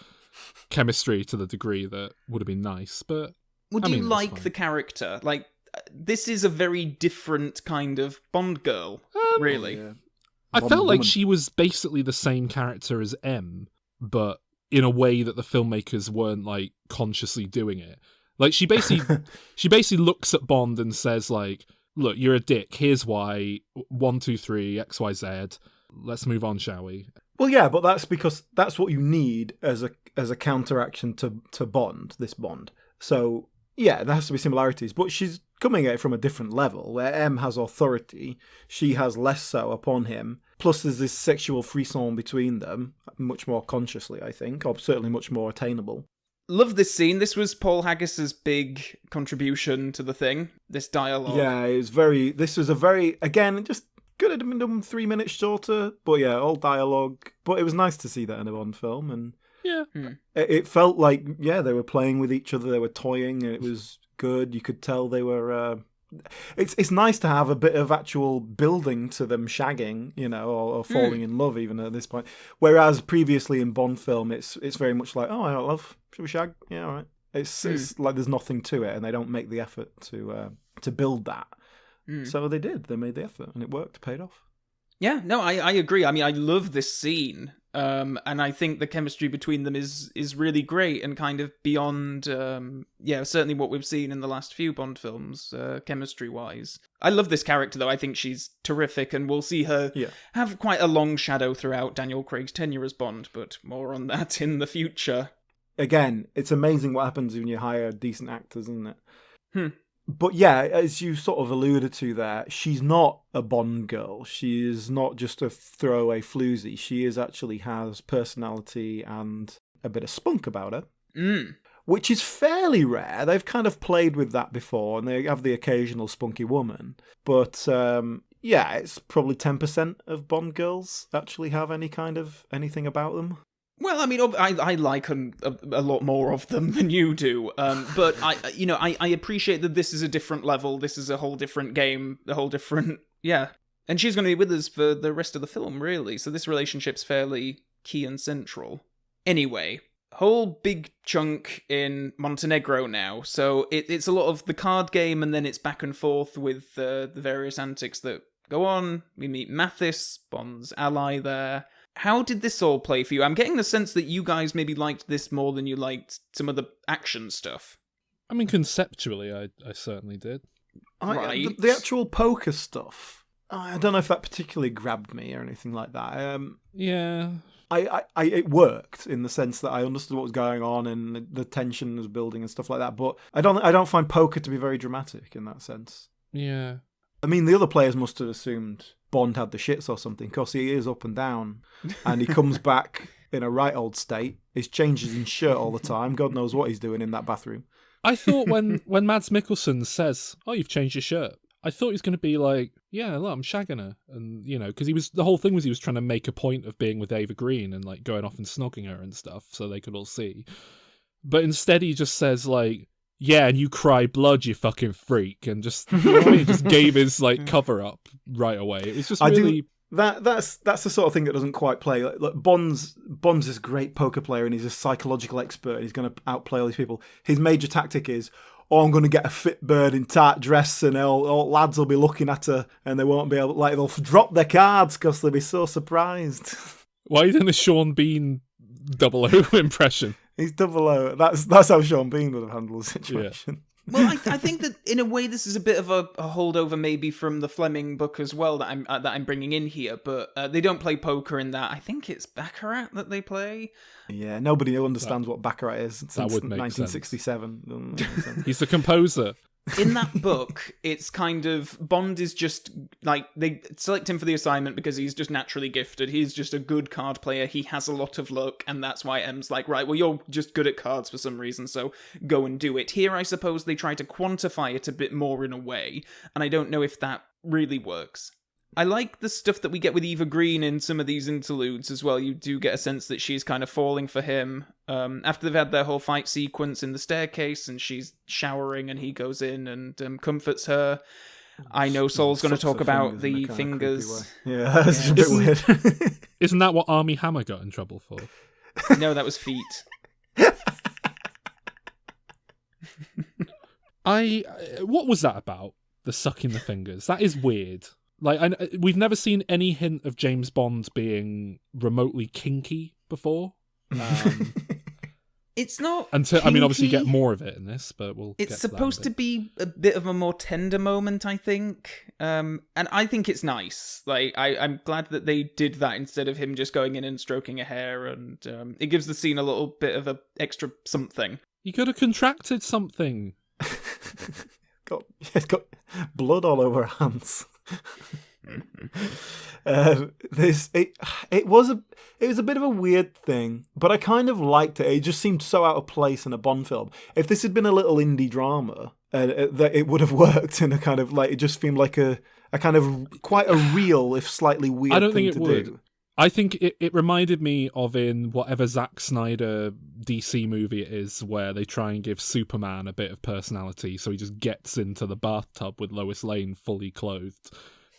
chemistry to the degree that would have been nice. But Would you like the character? Like, this is a very different kind of Bond girl, really. Yeah. I felt like woman. she was basically the same character as M, but in a way that the filmmakers weren't like consciously doing it. Like, she basically looks at Bond and says like, "Look, you're a dick. Here's why. 1, 2, 3, X, Y, Z. Let's move on, shall we?" Well, yeah, but that's because that's what you need as a counteraction to Bond. This Bond. So yeah, there has to be similarities, but she's coming at it from a different level, where M has authority, she has less so upon him. Plus, there's this sexual frisson between them, much more consciously, I think, or certainly much more attainable. Love this scene. This was Paul Haggis's big contribution to the thing. This dialogue. Yeah, this was a very, again, just could have been done 3 minutes shorter, but yeah, all dialogue. But it was nice to see that in a Bond film, and Yeah. it felt like, yeah, they were playing with each other, they were toying, and it was good. You could tell they were... It's nice to have a bit of actual building to them shagging, or falling in love even at this point. Whereas previously in Bond film, it's very much like, oh, I don't love, should we shag? Yeah, all right. It's like there's nothing to it, and they don't make the effort to build that. So they did. They made the effort, and it worked, paid off. Yeah, no, I agree. I mean, I love this scene, and I think the chemistry between them is really great and kind of beyond, certainly what we've seen in the last few Bond films, chemistry-wise. I love this character, though. I think she's terrific, and we'll see her have quite a long shadow throughout Daniel Craig's tenure as Bond, but more on that in the future. Again, it's amazing what happens when you hire decent actors, isn't it? But yeah, as you sort of alluded to there, she's not a Bond girl. She is not just a throwaway floozy. She actually has personality and a bit of spunk about her, which is fairly rare. They've kind of played with that before, and they have the occasional spunky woman. But yeah, it's probably 10% of Bond girls actually have anything about them. Well, I mean, I like a lot more of them than you do, but I appreciate that this is a different level. This is a whole different game, a whole different, And she's going to be with us for the rest of the film, really. So this relationship's fairly key and central. Anyway, whole big chunk in Montenegro now. So it's a lot of the card game, and then it's back and forth with the various antics that go on. We meet Mathis, Bond's ally there. How did this all play for you? I'm getting the sense that you guys maybe liked this more than you liked some of the action stuff. I mean, conceptually, I certainly did. Right. The actual poker stuff, I don't know if that particularly grabbed me or anything like that. Yeah. It worked in the sense that I understood what was going on and the tension was building and stuff like that. But I don't find poker to be very dramatic in that sense. Yeah. I mean, the other players must have assumed Bond had the shits or something, because he is up and down, and he comes back in a right old state. He's changes his shirt all the time. God knows what he's doing in that bathroom. I thought when Mads Mikkelsen says, "Oh, you've changed your shirt," I thought he was going to be like, "Yeah, look, I'm shagging her," and because the whole thing was he was trying to make a point of being with Eva Green and like going off and snogging her and stuff, so they could all see. But instead, he just says like, "Yeah, and you cry blood, you fucking freak," and just, you know what I mean? Just gave his like cover up right away. It was just really That's the sort of thing that doesn't quite play. Like Bond's this great poker player, and he's a psychological expert, and he's going to outplay all these people. His major tactic is, I'm going to get a fit bird in tight dress, and all lads will be looking at her, and they won't be able, like, they'll drop their cards because they'll be so surprised. Why are you doing a Sean Bean 00 impression? He's 00. That's how Sean Bean would have handled the situation. Yeah. Well, I think that in a way this is a bit of a holdover maybe from the Fleming book as well that I'm bringing in here, but they don't play poker in that. I think it's Baccarat that they play. Yeah, nobody understands what Baccarat is since would make 1967. He's the composer. In that book, it's kind of Bond is just like they select him for the assignment because he's just naturally gifted. He's just a good card player. He has a lot of luck, and that's why M's like, right, well, you're just good at cards for some reason, so go and do it. Here, I suppose they try to quantify it a bit more in a way, and I don't know if that really works. I like the stuff that we get with Eva Green in some of these interludes as well. You do get a sense that she's kind of falling for him. After they've had their whole fight sequence in the staircase and she's showering and he goes in and comforts her. I know Saul's going to talk about the fingers. Yeah, that's a bit weird. Isn't that what Armie Hammer got in trouble for? No, that was feet. What was that about? The sucking the fingers? That is weird. Like, we've never seen any hint of James Bond being remotely kinky before. It's not until kinky. I mean, obviously, you get more of it in this, but It's supposed to be a bit of a more tender moment, I think, and I think it's nice. Like, I'm glad that they did that instead of him just going in and stroking a hair, and it gives the scene a little bit of a extra something. You could have contracted something. It's got blood all over her hands. It was a bit of a weird thing, but I kind of liked it. It just seemed so out of place in a Bond film. If this had been a little indie drama, that it would have worked in a kind of like, it just seemed like a kind of quite a real, if slightly weird. I don't thing think it to would. do. I think it reminded me of in whatever Zack Snyder DC movie it is, where they try and give Superman a bit of personality, so he just gets into the bathtub with Lois Lane fully clothed,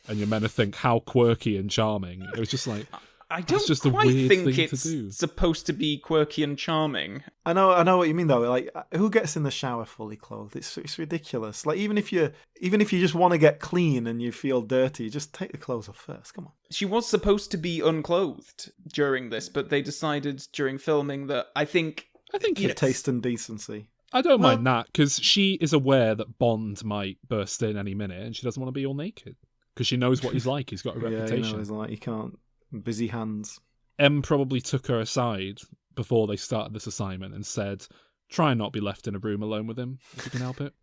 and you're meant to think how quirky and charming. It was just like, I don't just quite a weird think thing it's to do. supposed to be quirky and charming. I know what you mean though. Like, who gets in the shower fully clothed? It's ridiculous. Like, even if you just want to get clean and you feel dirty, just take the clothes off first. Come on. She was supposed to be unclothed during this, but they decided during filming that I think For taste and decency. I don't mind that, because she is aware that Bond might burst in any minute, and she doesn't want to be all naked because she knows what he's like. He's got a reputation. Yeah, he's like, you can't. Busy hands. M probably took her aside before they started this assignment and said, try and not be left in a room alone with him, if you can help it.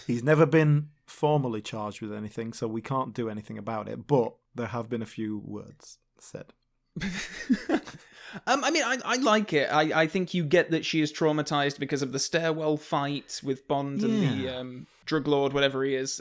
He's never been formally charged with anything, so we can't do anything about it, but there have been a few words said. I mean, I like it. I think you get that she is traumatized because of the stairwell fight with Bond and the drug lord, whatever he is,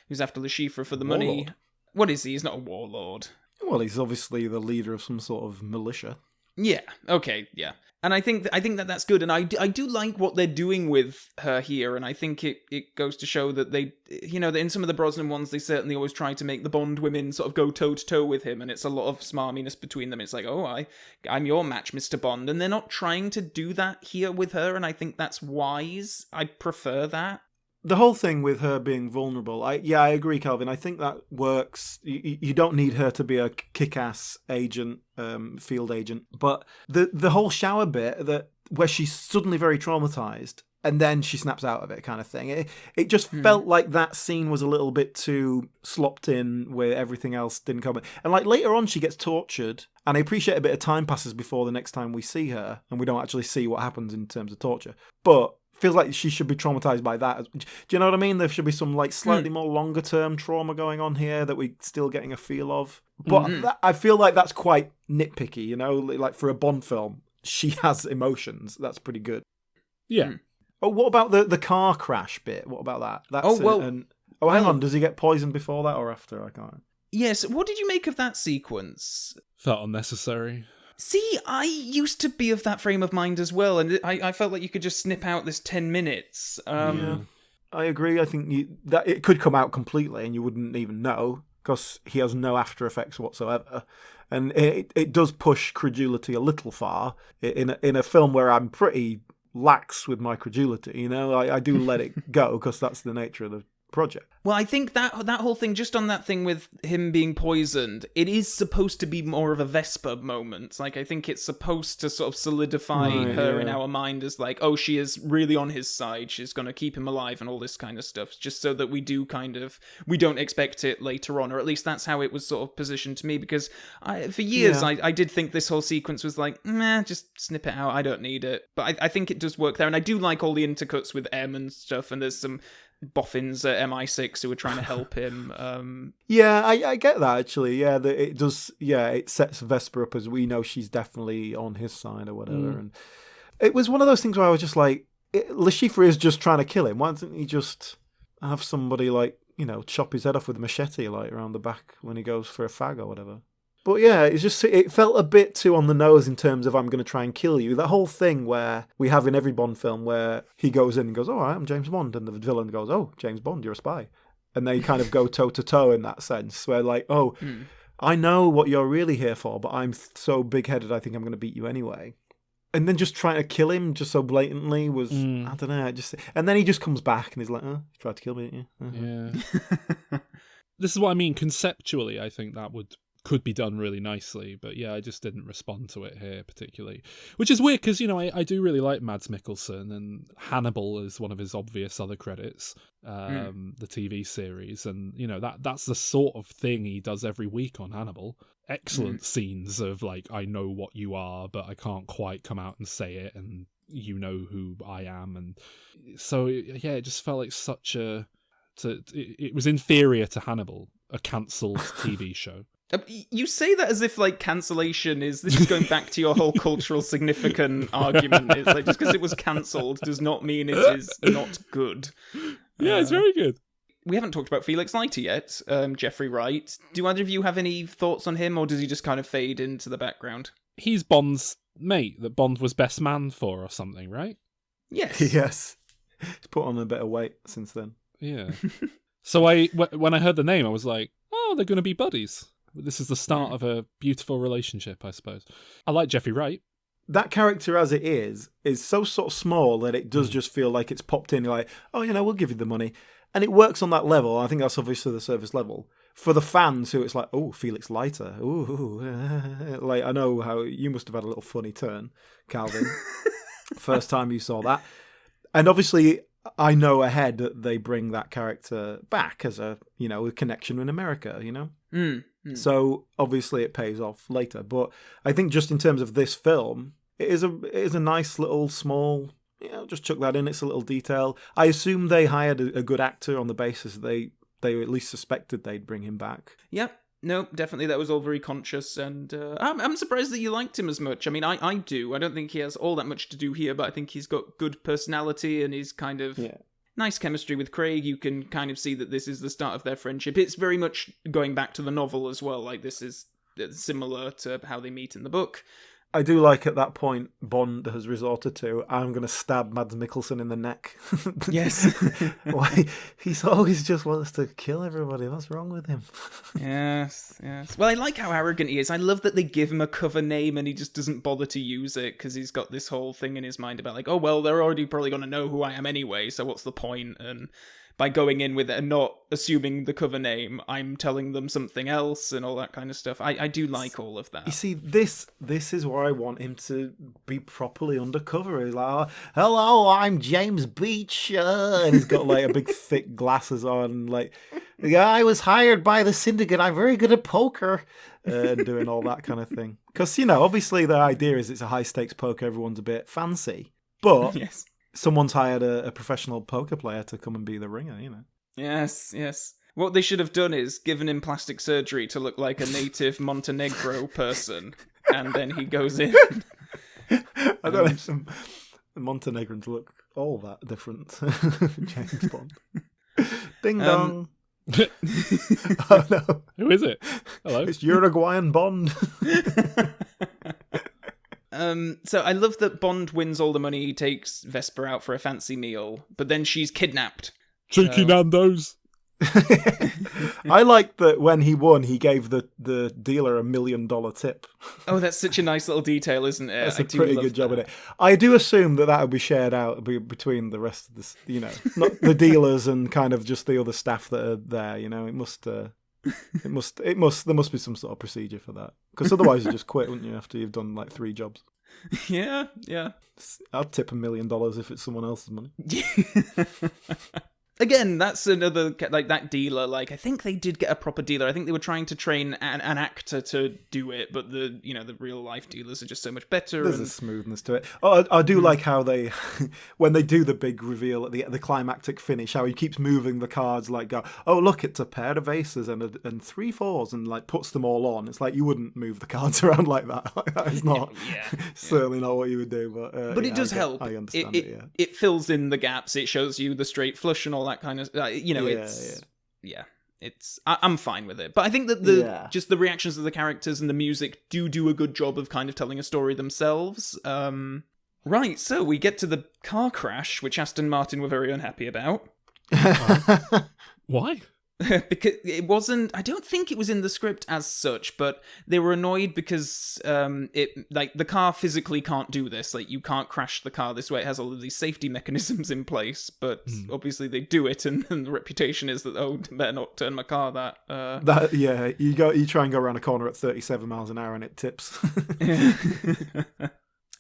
who's after the Chiffre for the money. Warlord. What is he? He's not a warlord. Well, he's obviously the leader of some sort of militia. Yeah. Okay. Yeah. And I think that that's good, and I do like what they're doing with her here, and I think it goes to show that they, that in some of the Brosnan ones, they certainly always try to make the Bond women sort of go toe to toe with him, and it's a lot of smarminess between them. It's like, oh, I'm your match, Mr. Bond, and they're not trying to do that here with her, and I think that's wise. I prefer that. The whole thing with her being vulnerable, I agree, Calvin. I think that works. You don't need her to be a kick-ass agent, field agent. But the whole shower bit, where she's suddenly very traumatized and then she snaps out of it kind of thing, it just felt like that scene was a little bit too slopped in where everything else didn't come in. And like later on she gets tortured, and I appreciate a bit of time passes before the next time we see her, and we don't actually see what happens in terms of torture. But feels like she should be traumatized by that. Do you know what I mean? There should be some like slightly more longer term trauma going on here that we're still getting a feel of. But I feel like that's quite nitpicky, like for a Bond film, she has emotions. That's pretty good. Yeah. Oh, what about the car crash bit? What about that? That's hang on. Does he get poisoned before that or after? I can't. Yes. What did you make of that sequence? Felt unnecessary. See, I used to be of that frame of mind as well, and I felt like you could just snip out this 10 minutes. Yeah, I agree. I think that it could come out completely and you wouldn't even know, because he has no after effects whatsoever. And it does push credulity a little far in a film where I'm pretty lax with my credulity. I do let it go because that's the nature of the project. Well, I think that whole thing, just on that thing with him being poisoned, it is supposed to be more of a Vesper moment. Like, I think it's supposed to sort of solidify her in our mind as like, oh, she is really on his side. She's going to keep him alive and all this kind of stuff, just so that we don't expect it later on, or at least that's how it was sort of positioned to me, because for years I did think this whole sequence was like, meh, just snip it out. I don't need it. But I think it does work there, and I do like all the intercuts with M and stuff, and there's some boffins at MI6 who are trying to help him. I get that, actually. Yeah, it does. Yeah, it sets Vesper up as we know she's definitely on his side or whatever. And it was one of those things where I was just like, Le Chiffre is just trying to kill him. Why doesn't he just have somebody, like, chop his head off with a machete, like, around the back when he goes for a fag or whatever? But yeah, it felt a bit too on the nose in terms of I'm going to try and kill you. That whole thing where we have in every Bond film where he goes in and goes, all right, I'm James Bond. And the villain goes, oh, James Bond, you're a spy. And they kind of go toe-to-toe in that sense, where like, oh, I know what you're really here for, but I'm so big-headed I think I'm going to beat you anyway. And then just trying to kill him just so blatantly was, I don't know, and then he just comes back and he's like, oh, you tried to kill me, didn't you? Yeah. This is what I mean. Conceptually, I think that could be done really nicely, but yeah, I just didn't respond to it here particularly, which is weird because I do really like Mads Mikkelsen, and Hannibal is one of his obvious other credits, the TV series, and that's the sort of thing he does every week on Hannibal. Excellent scenes of like, I know what you are, but I can't quite come out and say it, and you know who I am, and so yeah, it just felt like it was inferior to Hannibal, a cancelled TV show. You say that as if like cancellation this is going back to your whole cultural significant argument. It's like just because it was cancelled does not mean it is not good. Yeah, it's very good. We haven't talked about Felix Leiter yet, Jeffrey Wright. Do either of you have any thoughts on him, or does he just kind of fade into the background? He's Bond's mate that Bond was best man for or something, right? Yes. Yes. He's put on a bit of weight since then. Yeah. So when I heard the name, I was like, oh, they're going to be buddies. This is the start of a beautiful relationship, I suppose. I like Jeffrey Wright. That character as it is so sort of small that it does just feel like it's popped in. You're like, oh, we'll give you the money. And it works on that level. I think that's obviously the service level. For the fans who it's like, oh, Felix Leiter. Ooh. Like, I know how you must have had a little funny turn, Calvin, first time you saw that. And obviously, I know ahead that they bring that character back as a connection in America, So obviously it pays off later. But I think just in terms of this film, it is a nice little small, just chuck that in. It's a little detail. I assume they hired a good actor on the basis they at least suspected they'd bring him back. Yep. No, definitely that was all very conscious, and I'm surprised that you liked him as much. I mean, I do. I don't think he has all that much to do here, but I think he's got good personality, and he's kind of nice chemistry with Craig. You can kind of see that this is the start of their friendship. It's very much going back to the novel as well. Like, this is similar to how they meet in the book. I do like at that point Bond has resorted to, I'm going to stab Mads Mikkelsen in the neck. Yes. Why? He's always just wants to kill everybody. What's wrong with him? Yes. Well, I like how arrogant he is. I love that they give him a cover name and he just doesn't bother to use it because he's got this whole thing in his mind about like, oh, well, they're already probably going to know who I am anyway, so what's the point? And by going in with it and not assuming the cover name, I'm telling them something else and all that kind of stuff. I do like all of that. You see, this is where I want him to be properly undercover. He's like, oh, hello, I'm James Beach. And he's got like a big thick glasses on. Like, yeah, I was hired by the syndicate. I'm very good at poker. And doing all that kind of thing. Because, obviously the idea is it's a high stakes poker. Everyone's a bit fancy. But yes. Someone's hired a professional poker player to come and be the ringer, Yes. What they should have done is given him plastic surgery to look like a native Montenegro person, and then he goes in. I don't know, some Montenegrins look all that different. James Bond. Ding dong. Oh no. Who is it? Hello. It's Uruguayan Bond. So I love that Bond wins all the money. He takes Vesper out for a fancy meal, but then she's kidnapped. Cheeky Nando's. I like that when he won, he gave the dealer $1 million tip. Oh, that's such a nice little detail, isn't it? That's I a do pretty love good job that. in it. I do assume that would be shared out between the rest of this, not the dealers and kind of just the other staff that are there. It must. There must be some sort of procedure for that, because otherwise you just quit, wouldn't you, after you've done like 3 jobs? Yeah. I'd tip $1 million if it's someone else's money. Again, that's another, like, that dealer, like, I think they did get a proper dealer. I think they were trying to train an actor to do it, but the real life dealers are just so much better. There's a smoothness to it. Oh, I do like how they, when they do the big reveal at the climactic finish, how he keeps moving the cards, like, go, oh, look, it's a pair of aces and 3 fours, and like puts them all on. It's like, you wouldn't move the cards around like that. That is not, certainly not what you would do. But it does help. I understand it. It fills in the gaps. It shows you the straight flush and all that kind of, I'm fine with it. But I think that just the reactions of the characters and the music do a good job of kind of telling a story themselves. Right, so we get to the car crash, which Aston Martin were very unhappy about. Why? Because it wasn't, I don't think it was in the script as such, but they were annoyed because the car physically can't do this. Like, you can't crash the car this way. It has all of these safety mechanisms in place, but obviously they do it, and the reputation is that, oh, better not turn my car that. You try and go around a corner at 37 miles an hour and it tips.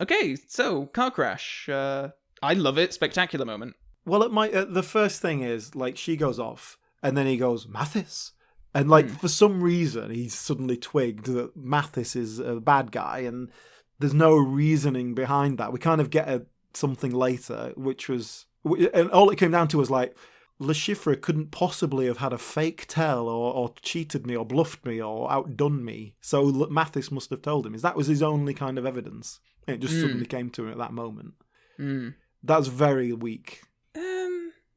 Okay, so car crash. I love it. Spectacular moment. Well, the first thing is, like, she goes off, and then he goes, Mathis? And, like, for some reason, he's suddenly twigged that Mathis is a bad guy, and there's no reasoning behind that. We kind of get something later, which was... And all it came down to was, like, Le Chiffre couldn't possibly have had a fake tell or cheated me or bluffed me or outdone me. So Mathis must have told him. That was his only kind of evidence. And it just suddenly came to him at that moment. That's very weak.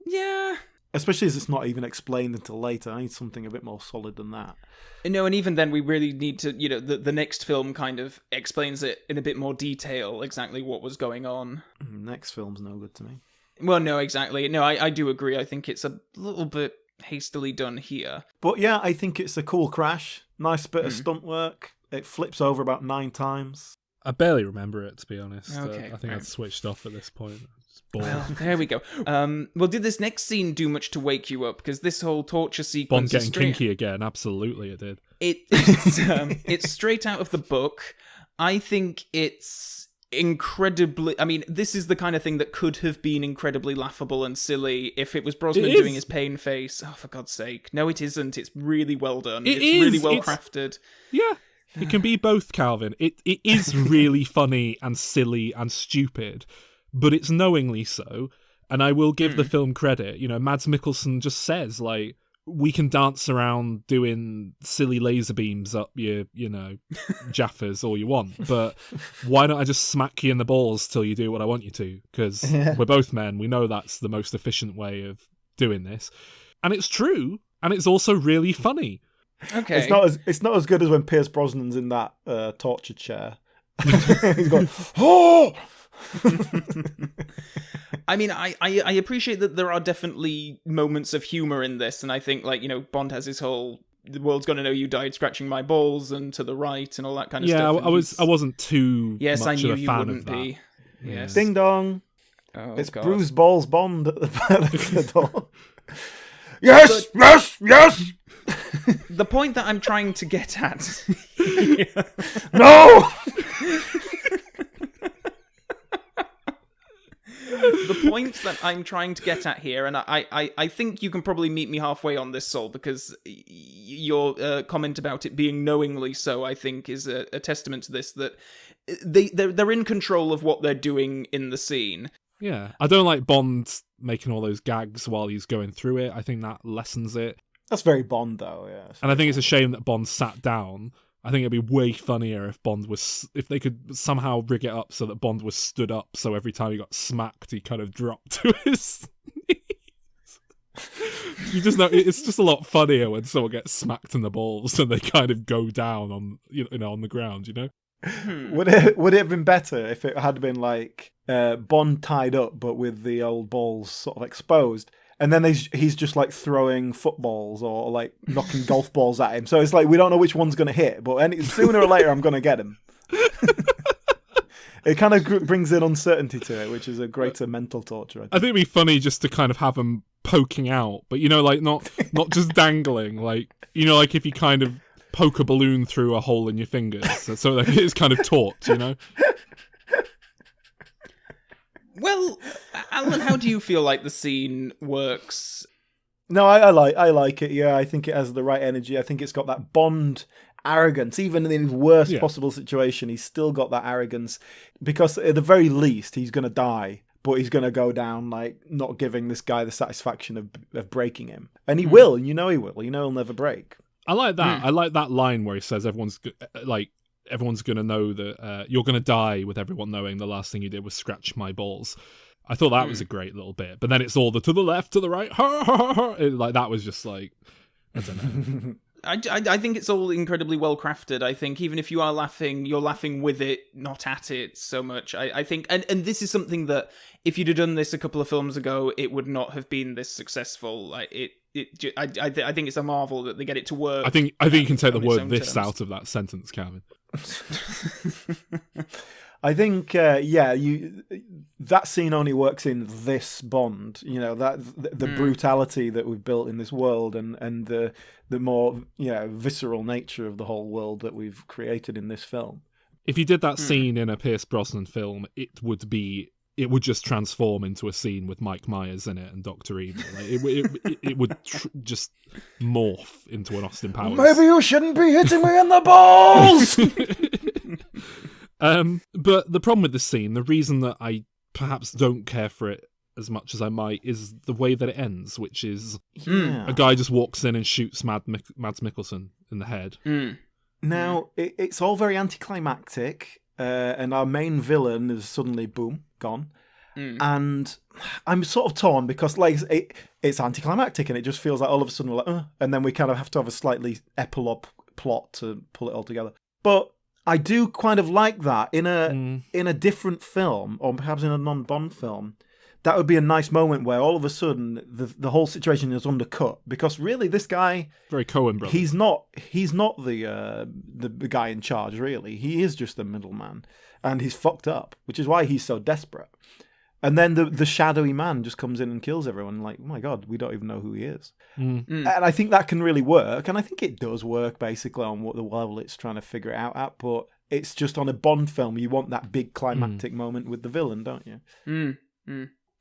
Yeah... Especially as it's not even explained until later. I need something a bit more solid than that. No, and even then we really need to, the next film kind of explains it in a bit more detail, exactly what was going on. Next film's no good to me. Well, no, exactly. No, I do agree. I think it's a little bit hastily done here. But yeah, I think it's a cool crash. Nice bit of stunt work. It flips over about 9 times. I barely remember it, to be honest. Okay, I think I'd switched off at this point. Well, there we go. Well, did this next scene do much to wake you up? Because this whole torture sequence Bond getting kinky again. Absolutely, it did. It's straight out of the book. I think it's incredibly... I mean, this is the kind of thing that could have been incredibly laughable and silly if it was Brosnan doing his pain face. Oh, for God's sake. No, it isn't. It's really well done. It's really well crafted. Yeah. It can be both, Calvin. It is really funny and silly and stupid, but it's knowingly so. And I will give the film credit. Mads Mikkelsen just says, like, we can dance around doing silly laser beams up your, Jaffas all you want, but why don't I just smack you in the balls till you do what I want you to? Because we're both men. We know that's the most efficient way of doing this. And it's true. And it's also really funny. Okay. It's not as good as when Pierce Brosnan's in that torture chair. He's going, oh! I mean, I appreciate that there are definitely moments of humor in this, and I think, like, Bond has his whole "the world's gonna know you died scratching my balls" and to the right and all that kind of stuff. Yeah, I wasn't too yes, much I knew of a you fan wouldn't of that. be. Yes. Ding dong. Oh, It's God. Bruce Balls Bond at the door. Yes, yes. The point that I'm trying to get at. No. The point that I'm trying to get at here, and I think you can probably meet me halfway on this, Sol, because your comment about it being knowingly so, I think, is a testament to this, that they're in control of what they're doing in the scene. Yeah, I don't like Bond making all those gags while he's going through it. I think that lessens it. That's very Bond, though, yeah. And I think it's a shame that Bond sat down. I think it'd be way funnier if they could somehow rig it up so that Bond was stood up, so every time he got smacked, he kind of dropped to his knees. You just know it's just a lot funnier when someone gets smacked in the balls and they kind of go down on on the ground. Would it have been better if it had been like Bond tied up, but with the old balls sort of exposed? and then he's just like throwing footballs or like knocking golf balls at him. So it's like we don't know which one's going to hit, but sooner or later I'm going to get him. It kind of brings in uncertainty to it, which is a greater mental torture. I think it'd be funny just to kind of have them poking out, but like not just dangling, like like if you kind of poke a balloon through a hole in your fingers, so like it's kind of taut, Well, Alan, how do you feel like the scene works? No, I like it. Yeah, I think it has the right energy. I think it's got that Bond arrogance. Even in his worst possible situation, he's still got that arrogance, because at the very least he's going to die, but he's going to go down like not giving this guy the satisfaction of breaking him. And he will, and he will. He'll never break. I like that. I like that line where he says everyone's going to know that you're going to die with everyone knowing the last thing you did was scratch my balls. I thought that was a great little bit. But then it's all the to the left, to the right. Like that was just like, I don't know. I think it's all incredibly well crafted. I think even if you are laughing, you're laughing with it, not at it so much. I think, and this is something that if you'd have done this a couple of films ago, it would not have been this successful. Like I think it's a marvel that they get it to work. I think you can take the word "this" out of that sentence, Calvin. I think, that scene only works in this Bond. The brutality that we've built in this world, and the more visceral nature of the whole world that we've created in this film. If you did that scene in a Pierce Brosnan film, it would just transform into a scene with Mike Myers in it and Dr. Evil. Like, it would just morph into an Austin Powers. Maybe you shouldn't be hitting me in the balls. But the problem with this scene, the reason that I perhaps don't care for it as much as I might, is the way that it ends, which is a guy just walks in and shoots Mads Mikkelsen in the head. Now, it's all very anticlimactic, and our main villain is suddenly, boom, gone. And I'm sort of torn because like it's anticlimactic and it just feels like all of a sudden we're like, and then we kind of have to have a slightly epilogue plot to pull it all together. But I do kind of like that in a different film, or perhaps in a non-Bond film. That would be a nice moment where all of a sudden the whole situation is undercut, because really this guy, very Coen brother, he's not the guy in charge. Really, he is just the middleman, and he's fucked up, which is why he's so desperate. And then the shadowy man just comes in and kills everyone. Like, oh my god, we don't even know who he is. And I think that can really work, and I think it does work basically on what the level it's trying to figure it out at. But it's just on a Bond film, you want that big climactic moment with the villain, don't you?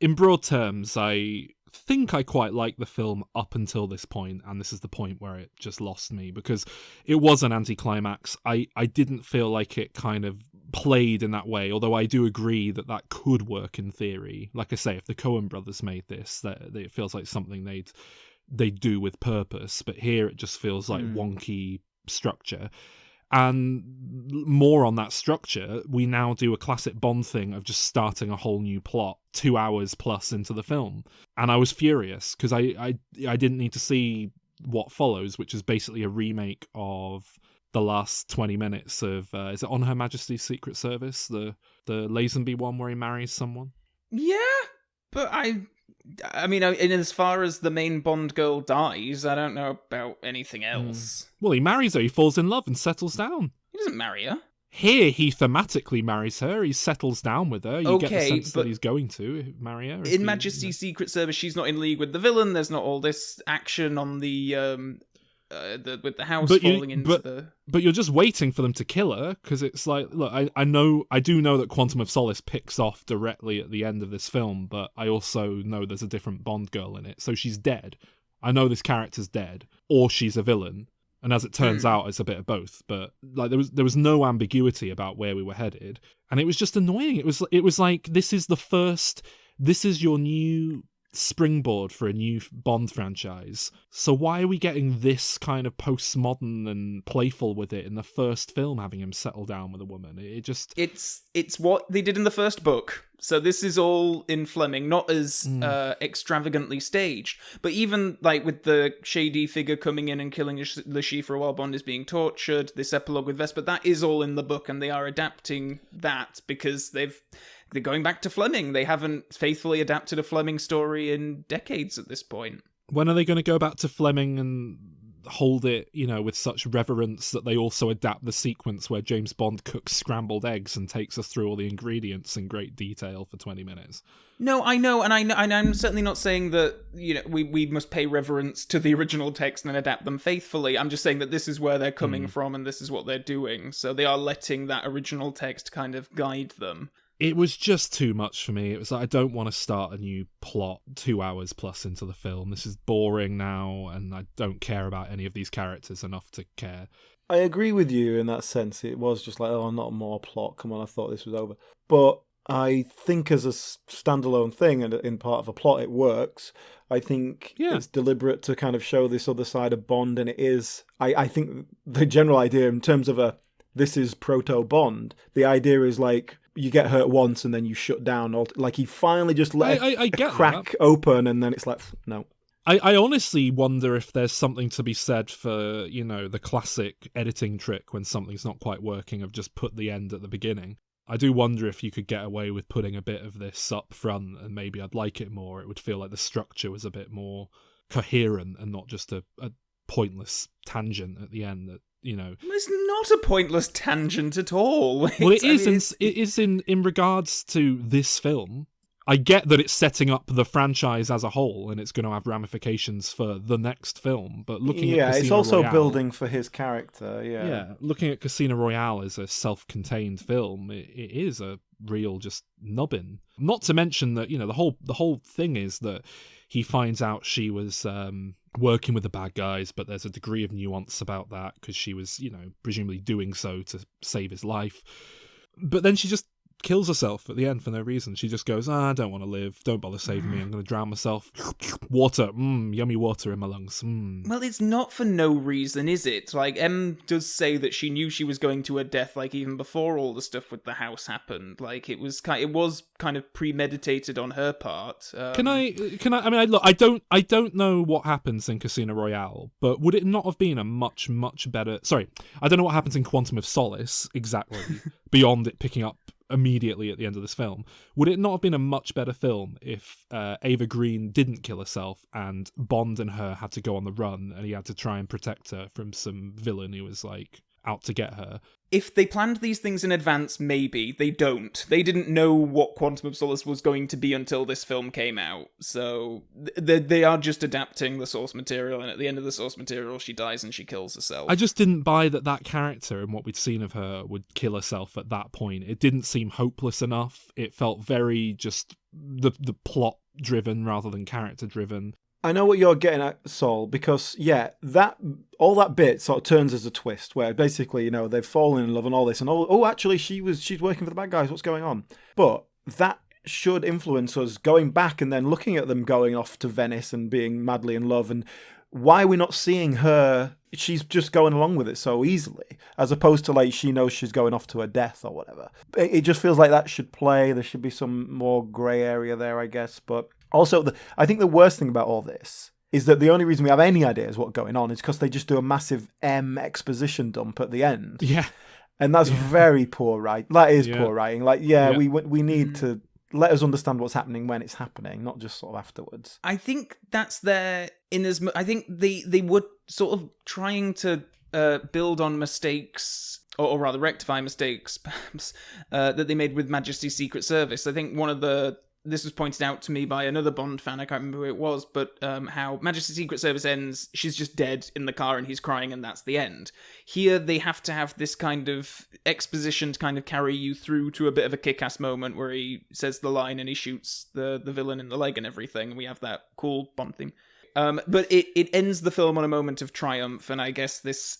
In broad terms, I think I quite like the film up until this point, and this is the point where it just lost me, because it was an anticlimax. I didn't feel like it kind of played in that way, although I do agree that could work in theory. Like I say, if the Coen brothers made this, that it feels like something they'd do with purpose, but here it just feels like wonky structure. And more on that structure, we now do a classic Bond thing of just starting a whole new plot 2 hours plus into the film. And I was furious because I didn't need to see what follows, which is basically a remake of the last 20 minutes of, is it On Her Majesty's Secret Service? The Lazenby one where he marries someone? Yeah, but I mean, in as far as the main Bond girl dies, I don't know about anything else. Well, he marries her, he falls in love and settles down. He doesn't marry her. Here, he thematically marries her, he settles down with her, you get the sense that he's going to marry her. In Majesty's Secret Service, she's not in league with the villain, there's not all this action on the with the house falling into the... But you're just waiting for them to kill her, because it's like, look, I do know that Quantum of Solace picks off directly at the end of this film, but I also know there's a different Bond girl in it, so she's dead. I know this character's dead, or she's a villain, and as it turns out, it's a bit of both. But like there was no ambiguity about where we were headed, and it was just annoying. It was like, this is your new springboard for a new Bond franchise, so why are we getting this kind of postmodern and playful with it in the first film, having him settle down with a woman? It's what they did in the first book, so this is all in Fleming, not as extravagantly staged, but even like with the shady figure coming in and killing Le Chiffre while Bond is being tortured, this epilogue with Vesper, that is all in the book, and they are adapting that because they're going back to Fleming. They haven't faithfully adapted a Fleming story in decades at this point. When are they going to go back to Fleming and hold it, with such reverence that they also adapt the sequence where James Bond cooks scrambled eggs and takes us through all the ingredients in great detail for 20 minutes? No, I know, and I'm certainly not saying that we must pay reverence to the original text and adapt them faithfully. I'm just saying that this is where they're coming from and this is what they're doing. So they are letting that original text kind of guide them. It was just too much for me. It was like, I don't want to start a new plot 2 hours plus into the film. This is boring now, and I don't care about any of these characters enough to care. I agree with you in that sense. It was just like, oh, not more plot. Come on, I thought this was over. But I think as a standalone thing and in part of a plot, it works. I think it's deliberate to kind of show this other side of Bond, and it is. I think the general idea in terms of this is proto-Bond, the idea is like, you get hurt once and then you shut down. Like he finally just let a crack open and then it's like, no. I honestly wonder if there's something to be said for, the classic editing trick when something's not quite working of just put the end at the beginning. I do wonder if you could get away with putting a bit of this up front and maybe I'd like it more. It would feel like the structure was a bit more coherent and not just a pointless tangent at the end that, It's not a pointless tangent at all. Well, it is in regards to this film. I get that it's setting up the franchise as a whole and it's going to have ramifications for the next film, but looking at Casino it's also Royale, building for his character, Yeah, looking at Casino Royale as a self-contained film, it is a real just nubbin. Not to mention that, the whole thing is that he finds out she was working with the bad guys, but there's a degree of nuance about that because she was, presumably doing so to save his life. But then she just kills herself at the end for no reason. She just goes, I don't want to live. Don't bother saving me. I'm going to drown myself. Water. Yummy water in my lungs. Well, it's not for no reason, is it? Like, M does say that she knew she was going to her death, like, even before all the stuff with the house happened. Like, it was kind of premeditated on her part. Can I look, I don't know what happens in Casino Royale, but would it not have been a much, much better... Sorry, I don't know what happens in Quantum of Solace, exactly, beyond it picking up immediately at the end of this film. Would it not have been a much better film if Ava Green didn't kill herself and Bond and her had to go on the run and he had to try and protect her from some villain who was like out to get her? If they planned these things in advance, maybe. They don't. They didn't know what Quantum of Solace was going to be until this film came out. So they are just adapting the source material, and at the end of the source material, she dies and she kills herself. I just didn't buy that character and what we'd seen of her would kill herself at that point. It didn't seem hopeless enough. It felt very just the plot driven rather than character driven. I know what you're getting at, Saul, because all that bit sort of turns as a twist where basically, they've fallen in love and all this, and actually she's working for the bad guys. What's going on? But that should influence us going back and then looking at them going off to Venice and being madly in love, and why we're not seeing her. She's just going along with it so easily, as opposed to like she knows she's going off to her death or whatever. It just feels like that should play. There should be some more grey area there, I guess, but. Also, I think the worst thing about all this is that the only reason we have any ideas what's going on is because they just do a massive exposition dump at the end. Yeah. And that's very poor writing. That is poor writing. Like, we need to let us understand what's happening when it's happening, not just sort of afterwards. I think that's there I think they were sort of trying to build on mistakes, or rather rectify mistakes, perhaps, that they made with Majesty's Secret Service. I think this was pointed out to me by another Bond fan, I can't remember who it was, but how Majesty's Secret Service ends, she's just dead in the car and he's crying and that's the end. Here they have to have this kind of exposition to kind of carry you through to a bit of a kick-ass moment where he says the line and he shoots the villain in the leg and everything, and we have that cool Bond theme. But it ends the film on a moment of triumph, and I guess this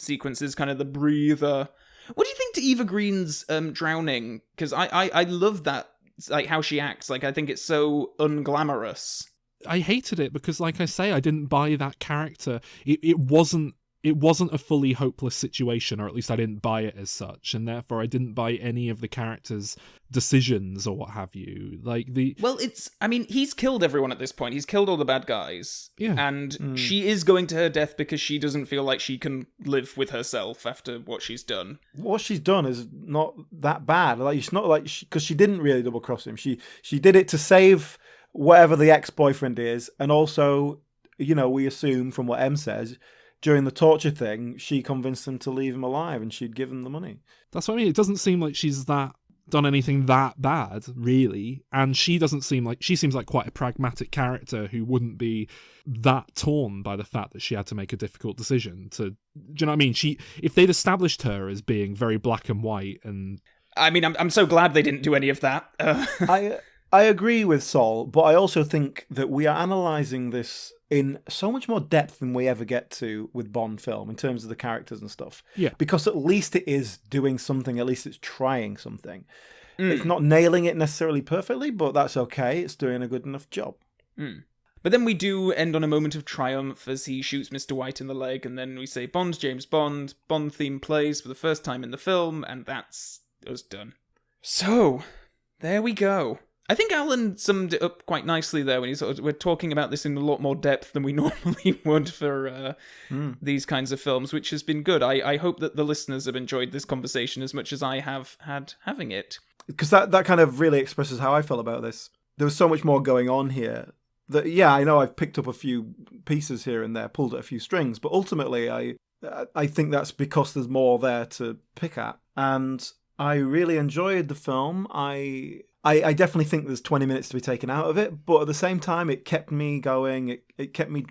sequence is kind of the breather. What do you think to Eva Green's drowning? Because I love that. It's like how she acts. Like, I think it's so unglamorous. I hated it because, like I say, I didn't buy that character. It wasn't it wasn't a fully hopeless situation, or at least I didn't buy it as such, and therefore I didn't buy any of the characters' decisions or what have you. Well, he's killed everyone at this point. He's killed all the bad guys. Yeah. And she is going to her death because she doesn't feel like she can live with herself after what she's done. What she's done is not that bad. Like, it's not like because she didn't really double cross him. She did it to save whatever the ex-boyfriend is, and also, we assume from what Em says, during the torture thing, she convinced him to leave him alive, and she'd give him the money. That's what I mean. It doesn't seem like she's done anything that bad, really, and she seems like quite a pragmatic character who wouldn't be that torn by the fact that she had to make a difficult decision. Do you know what I mean? If they'd established her as being very black and white, and I'm so glad they didn't do any of that. I agree with Sol, but I also think that we are analysing this in so much more depth than we ever get to with Bond film in terms of the characters and stuff. Yeah. Because at least it is doing something, at least it's trying something. It's not nailing it necessarily perfectly, but that's okay. It's doing a good enough job. But then we do end on a moment of triumph as he shoots Mr. White in the leg, and then we say, Bond, James Bond. Bond theme plays for the first time in the film, and that's us done. So, there we go. I think Alan summed it up quite nicely there when we're talking about this in a lot more depth than we normally would for these kinds of films, which has been good. I hope that the listeners have enjoyed this conversation as much as I have had having it. Because that kind of really expresses how I felt about this. There was so much more going on here. That, I know I've picked up a few pieces here and there, pulled at a few strings, but ultimately I think that's because there's more there to pick at. And I really enjoyed the film. I definitely think there's 20 minutes to be taken out of it, but at the same time, it kept me going. It kept me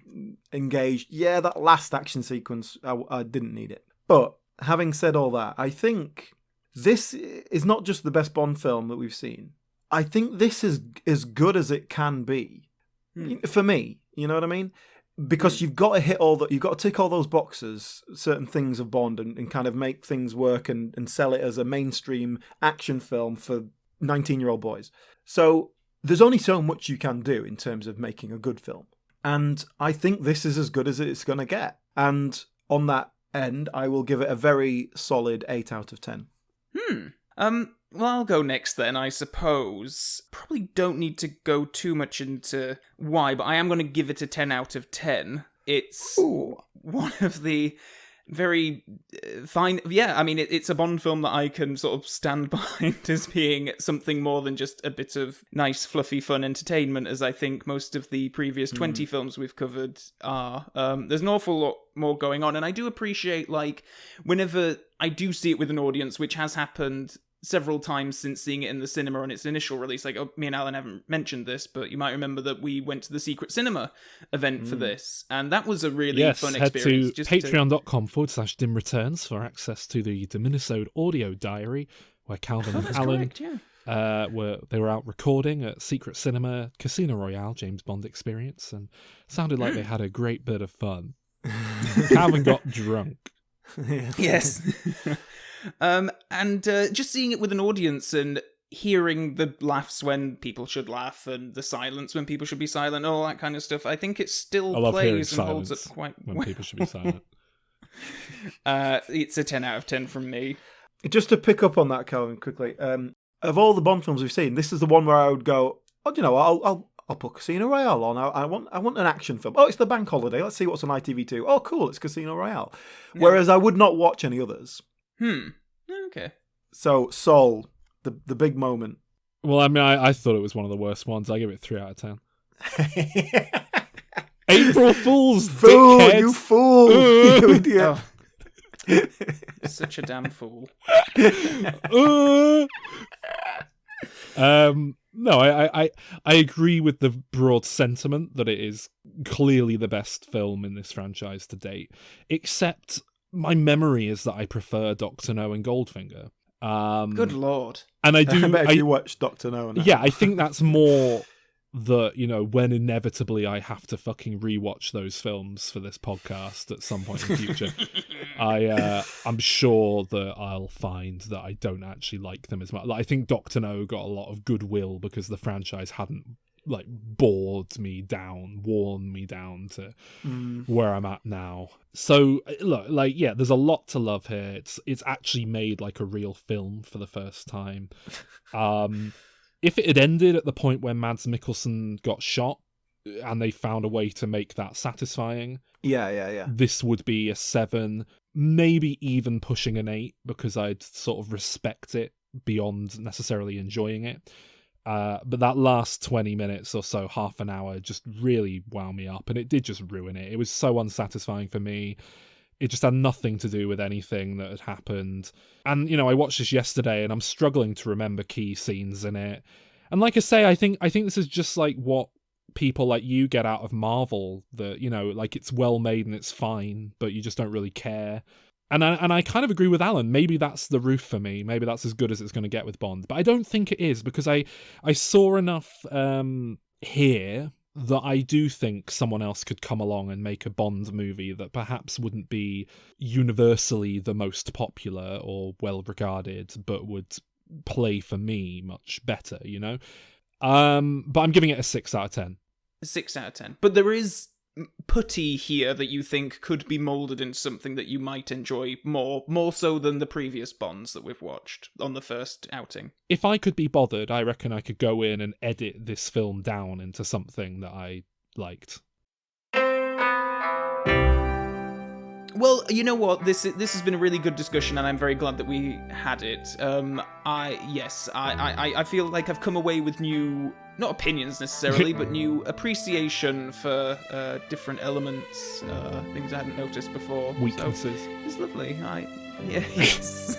engaged. Yeah, that last action sequence, I didn't need it. But having said all that, I think this is not just the best Bond film that we've seen. I think this is as good as it can be. For me, you know what I mean? Because you've got to you've got to tick all those boxes, certain things of Bond, and kind of make things work and sell it as a mainstream action film for 19-year-old boys. So there's only so much you can do in terms of making a good film. And I think this is as good as it's going to get. And on that end, I will give it a very solid 8 out of 10. Well, I'll go next then, I suppose. Probably don't need to go too much into why, but I am going to give it a 10 out of 10. It's one of the very fine... Yeah, it's a Bond film that I can sort of stand behind as being something more than just a bit of nice, fluffy, fun entertainment, as I think most of the previous 20 films we've covered are. There's an awful lot more going on, and I do appreciate, whenever I do see it with an audience, which has happened several times since seeing it in the cinema on its initial release. Me and Alan haven't mentioned this, but you might remember that we went to the Secret Cinema event for this, and that was a really fun experience. Head to patreon.com/dim returns for access to the Diminished audio diary, where Calvin and Alan were out recording at Secret Cinema, Casino Royale, James Bond experience, and sounded like they had a great bit of fun. Calvin got drunk. Yes. And just seeing it with an audience and hearing the laughs when people should laugh and the silence when people should be silent, all that kind of stuff, I think it still plays and holds up quite when well. People should be silent. It's a 10 out of 10 from me. Just to pick up on that, Calvin, quickly. Of all the Bond films we've seen, this is the one where I would go, I'll put Casino Royale on. I want an action film. Oh, it's the bank holiday. Let's see what's on ITV2. Oh, cool, it's Casino Royale. Yeah. Whereas I would not watch any others. Okay. So, Sol, the big moment. Well, I thought it was one of the worst ones. I give it 3 out of 10. April Fool's, fool, dickhead. you fool, you idiot. Such a damn fool. No, I agree with the broad sentiment that it is clearly the best film in this franchise to date, except my memory is that I prefer Dr. No and Goldfinger. Good lord. And I do... I bet if you watch Dr. No now. Yeah, I think that's more that, when inevitably I have to fucking rewatch those films for this podcast at some point in the future, I'm sure that I'll find that I don't actually like them as much. I think Dr. No got a lot of goodwill because the franchise hadn't like bored me down, worn me down to where I'm at now. So look, like, yeah, there's a lot to love here. It's actually made like a real film for the first time. If it had ended at the point where Mads Mikkelsen got shot and they found a way to make that satisfying, Yeah. this would be a 7, maybe even pushing an 8, because I'd sort of respect it beyond necessarily enjoying it. But that last 20 minutes or so, half an hour, just really wound me up, and it did just ruin it. It was so unsatisfying for me. It just had nothing to do with anything that had happened. And, you know, I watched this yesterday, and I'm struggling to remember key scenes in it. And like I say, I think this is just like what people like you get out of Marvel, that, you know, like, it's well made and it's fine, but you just don't really care. And I kind of agree with Alan. Maybe that's the roof for me. Maybe that's as good as it's going to get with Bond. But I don't think it is, because I saw enough here that I do think someone else could come along and make a Bond movie that perhaps wouldn't be universally the most popular or well-regarded, but would play for me much better, you know? But I'm giving it a 6 out of 10. 6 out of 10. But there is putty here that you think could be moulded into something that you might enjoy more so than the previous Bonds that we've watched on the first outing. If I could be bothered, I reckon I could go in and edit this film down into something that I liked. Well, you know what? This has been a really good discussion, and I'm very glad that we had it. I feel like I've come away with new, not opinions necessarily, but new appreciation for different elements, things I hadn't noticed before. Weaknesses. So, it's lovely. Yes.